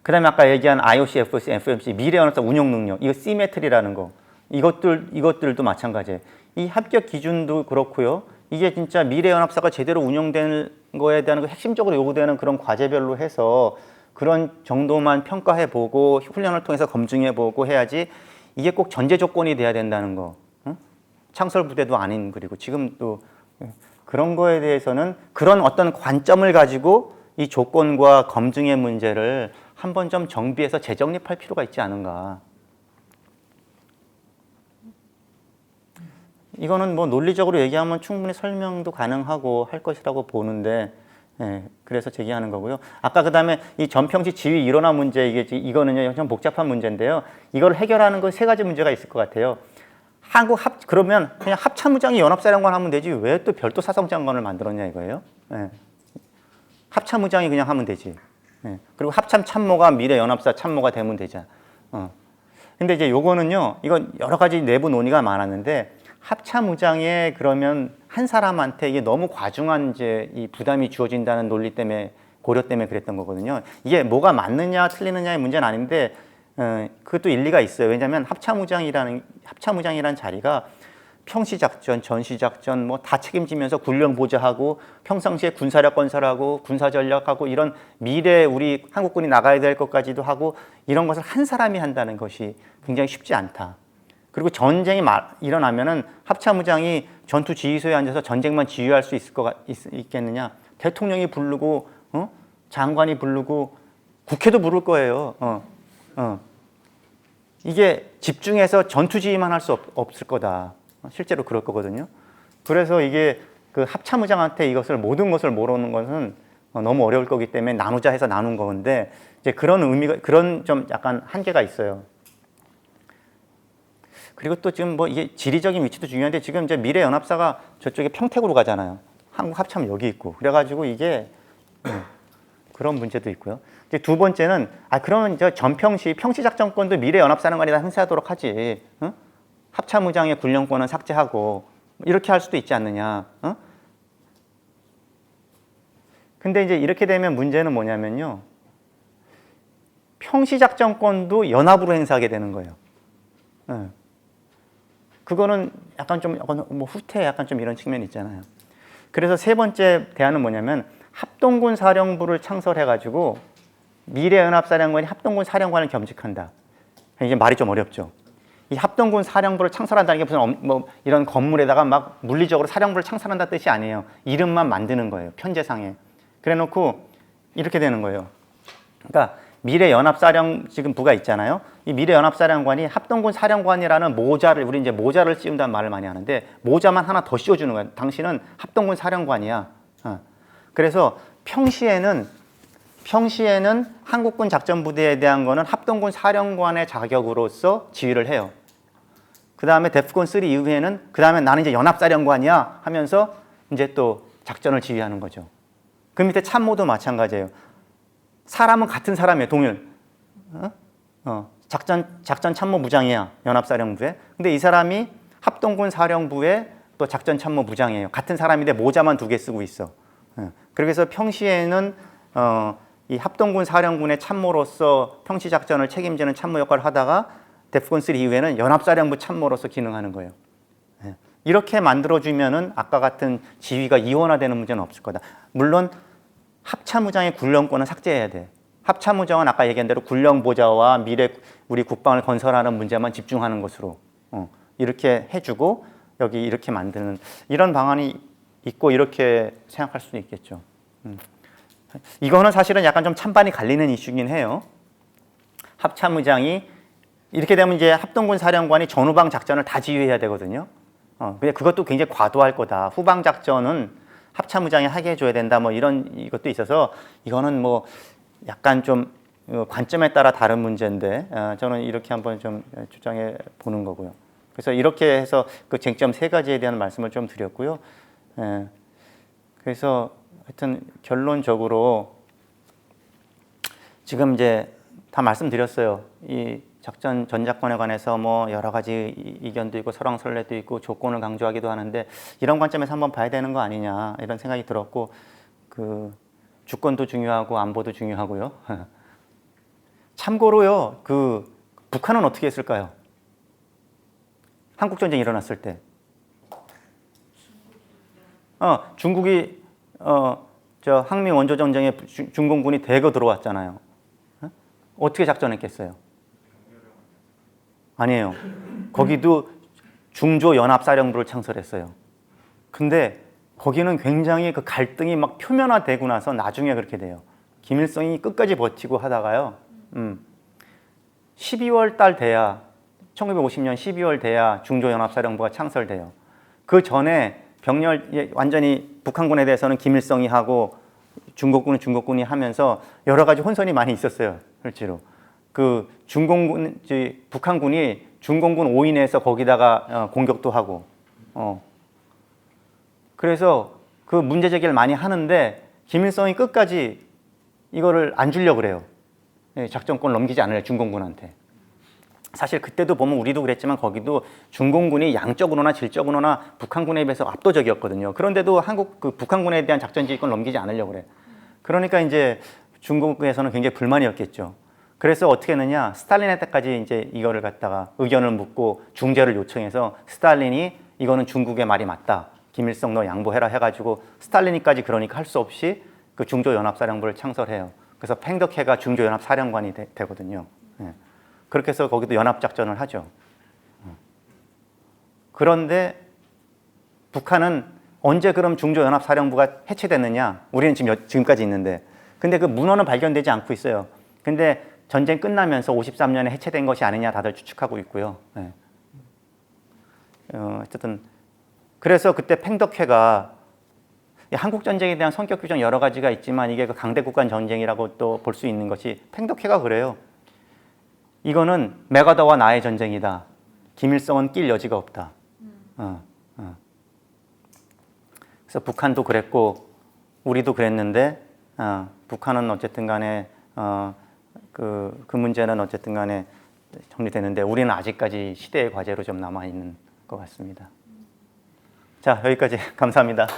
Speaker 1: 그 다음에 아까 얘기한 IOC, FOC, FMC, 미래연합사 운용 능력, 이거 시메트리라는 거, 이것들도 마찬가지예요. 이 합격 기준도 그렇고요. 이게 진짜 미래연합사가 제대로 운영되는 거에 대한 핵심적으로 요구되는 그런 과제별로 해서 그런 정도만 평가해보고 훈련을 통해서 검증해보고 해야지 이게 꼭 전제 조건이 돼야 된다는 거. 창설 부대도 아닌 그리고 지금도 그런 거에 대해서는 그런 어떤 관점을 가지고 이 조건과 검증의 문제를 한번 좀 정비해서 재정립할 필요가 있지 않은가. 이거는 뭐 논리적으로 얘기하면 충분히 설명도 가능하고 할 것이라고 보는데, 그래서 제기하는 거고요. 아까 그 다음에 이 전평시 지휘 일원화 문제, 이거는요, 좀 복잡한 문제인데요. 이걸 해결하는 건 3가지 문제가 있을 것 같아요. 그러면 그냥 합참의장이 연합사령관 하면 되지, 왜 또 별도 사성장관을 만들었냐 이거예요. 합참의장이 그냥 하면 되지. 그리고 합참 참모가 미래 연합사 참모가 되면 되잖아. 근데 이제 요거는요, 이건 여러 가지 내부 논의가 많았는데, 합참의장에 그러면 한 사람한테 이게 너무 과중한 이제 이 부담이 주어진다는 논리 때문에, 고려 때문에 그랬던 거거든요. 이게 뭐가 맞느냐 틀리느냐의 문제는 아닌데, 그것도 일리가 있어요. 왜냐하면 합참의장이라는 자리가 평시작전, 전시작전 뭐 다 책임지면서 군령 보좌하고 평상시에 군사력 건설하고 군사전략하고 이런 미래 우리 한국군이 나가야 될 것까지도 하고 이런 것을 한 사람이 한다는 것이 굉장히 쉽지 않다. 그리고 전쟁이 일어나면은 합참의장이 전투 지휘소에 앉아서 전쟁만 지휘할 수 있겠느냐? 대통령이 부르고 장관이 부르고 국회도 부를 거예요. 이게 집중해서 전투 지휘만 할 수 없을 거다. 실제로 그럴 거거든요. 그래서 이게 그 합참의장한테 이것을 모든 것을 모르는 것은 너무 어려울 거기 때문에 나누자 해서 나눈 건데 이제 그런 좀 약간 한계가 있어요. 그리고 또 지금 뭐 이게 지리적인 위치도 중요한데 지금 이제 미래연합사가 저쪽에 평택으로 가잖아요. 한국 합참 여기 있고 그래가지고 이게 그런 문제도 있고요. 이제 두 번째는 그러면 저 평시작전권도 미래연합사령관이 다 행사하도록 하지. 합참의장의 군령권은 삭제하고 이렇게 할 수도 있지 않느냐. 근데 이제 이렇게 되면 문제는 뭐냐면요. 평시작전권도 연합으로 행사하게 되는 거예요. 예. 그거는 약간 뭐 후퇴 약간 좀 이런 측면이 있잖아요. 그래서 세 번째 대안은 뭐냐면 합동군 사령부를 창설해가지고 미래연합사령관이 합동군 사령관을 겸직한다. 이게 말이 좀 어렵죠. 이 합동군 사령부를 창설한다는 게 무슨 뭐 이런 건물에다가 막 물리적으로 사령부를 창설한다는 뜻이 아니에요. 이름만 만드는 거예요. 편제상에. 그래놓고 이렇게 되는 거예요. 그러니까 미래연합사령 지금 부가 있잖아요. 이 미래연합사령관이 합동군 사령관이라는 모자를 우리 이제 모자를 씌운다는 말을 많이 하는데 모자만 하나 더 씌워주는 거예요. 당신은 합동군 사령관이야. 그래서 평시에는 한국군 작전부대에 대한 거는 합동군 사령관의 자격으로서 지휘를 해요. 그 다음에 데프콘 3 이후에는 그 다음에 나는 이제 연합사령관이야 하면서 이제 또 작전을 지휘하는 거죠. 그 밑에 참모도 마찬가지예요. 사람은 같은 사람이에요. 동일. 작전 참모부장이야. 연합사령부에. 근데 이 사람이 합동군 사령부의 또 작전 참모부장이에요. 같은 사람인데 모자만 2개 쓰고 있어. 그래서 평시에는 이 합동군 사령군의 참모로서 평시 작전을 책임지는 참모 역할을 하다가 데프콘 3 이후에는 연합사령부 참모로서 기능하는 거예요. 이렇게 만들어주면은 아까 같은 지휘가 이원화되는 문제는 없을 거다. 물론 합참의장의 군령권은 삭제해야 돼. 합참의장은 아까 얘기한 대로 군령보좌와 미래 우리 국방을 건설하는 문제만 집중하는 것으로 이렇게 해주고 여기 이렇게 만드는 이런 방안이 있고 이렇게 생각할 수도 있겠죠. 이거는 사실은 약간 좀 찬반이 갈리는 이슈긴 해요. 합참의장이 이렇게 되면 이제 합동군 사령관이 전후방 작전을 다 지휘해야 되거든요. 근데 그것도 굉장히 과도할 거다. 후방 작전은 합참의장이 하게 해줘야 된다. 뭐 이런 이것도 있어서 이거는 뭐 약간 좀 관점에 따라 다른 문제인데 저는 이렇게 한번 좀 주장해 보는 거고요. 그래서 이렇게 해서 그 쟁점 3가지에 대한 말씀을 좀 드렸고요. 그래서 하여튼 결론적으로 지금 이제 다 말씀드렸어요. 이 작전 전작권에 관해서 뭐 여러 가지 이견도 있고 설왕설래도 있고 조건을 강조하기도 하는데 이런 관점에서 한번 봐야 되는 거 아니냐 이런 생각이 들었고 그 주권도 중요하고 안보도 중요하고요. 참고로요. 그 북한은 어떻게 했을까요? 한국 전쟁이 일어났을 때. 중국이 저 항미 원조 전쟁에 중공군이 대거 들어왔잖아요. 어떻게 작전했겠어요? 아니에요. 거기도 중조 연합사령부를 창설했어요. 근데 거기는 굉장히 그 갈등이 막 표면화되고 나서 나중에 그렇게 돼요. 김일성이 끝까지 버티고 하다가요. 12월 달 돼야 1950년 12월 돼야 중조 연합사령부가 창설돼요. 그 전에 병렬 완전히 북한군에 대해서는 김일성이 하고 중국군은 중국군이 하면서 여러 가지 혼선이 많이 있었어요. 실제로. 그 중공군, 북한군이 중공군 5인에서 거기다가 공격도 하고, 그래서 그 문제 제기를 많이 하는데 김일성이 끝까지 이거를 안 주려고 그래요. 작전권을 넘기지 않으려 중공군한테. 사실 그때도 보면 우리도 그랬지만 거기도 중공군이 양적으로나 질적으로나 북한군에 비해서 압도적이었거든요. 그런데도 북한군에 대한 작전 지휘권을 넘기지 않으려고 그래. 그러니까 이제 중국에서는 굉장히 불만이었겠죠. 그래서 어떻게 했느냐, 스탈린의 때까지 이제 이거를 갖다가 의견을 묻고 중재를 요청해서 스탈린이 이거는 중국의 말이 맞다. 김일성 너 양보해라 해가지고 스탈린이까지 그러니까 할 수 없이 그 중조연합사령부를 창설해요. 그래서 팽덕회가 중조연합사령관이 되거든요. 그렇게 해서 거기도 연합작전을 하죠. 그런데 북한은 언제 그럼 중조연합사령부가 해체됐느냐? 우리는 지금까지 있는데. 근데 그 문헌은 발견되지 않고 있어요. 근데 전쟁 끝나면서 53년에 해체된 것이 아니냐 다들 추측하고 있고요. 어쨌든 그래서 그때 팽덕회가 한국 전쟁에 대한 성격 규정 여러 가지가 있지만 이게 그 강대국 간 전쟁이라고 또 볼 수 있는 것이 팽덕회가 그래요. 이거는 메가더와 나의 전쟁이다. 김일성은 낄 여지가 없다. 그래서 북한도 그랬고 우리도 그랬는데 북한은 어쨌든 간에 그 문제는 어쨌든 간에 정리되는데 우리는 아직까지 시대의 과제로 좀 남아있는 것 같습니다. 자, 여기까지 감사합니다.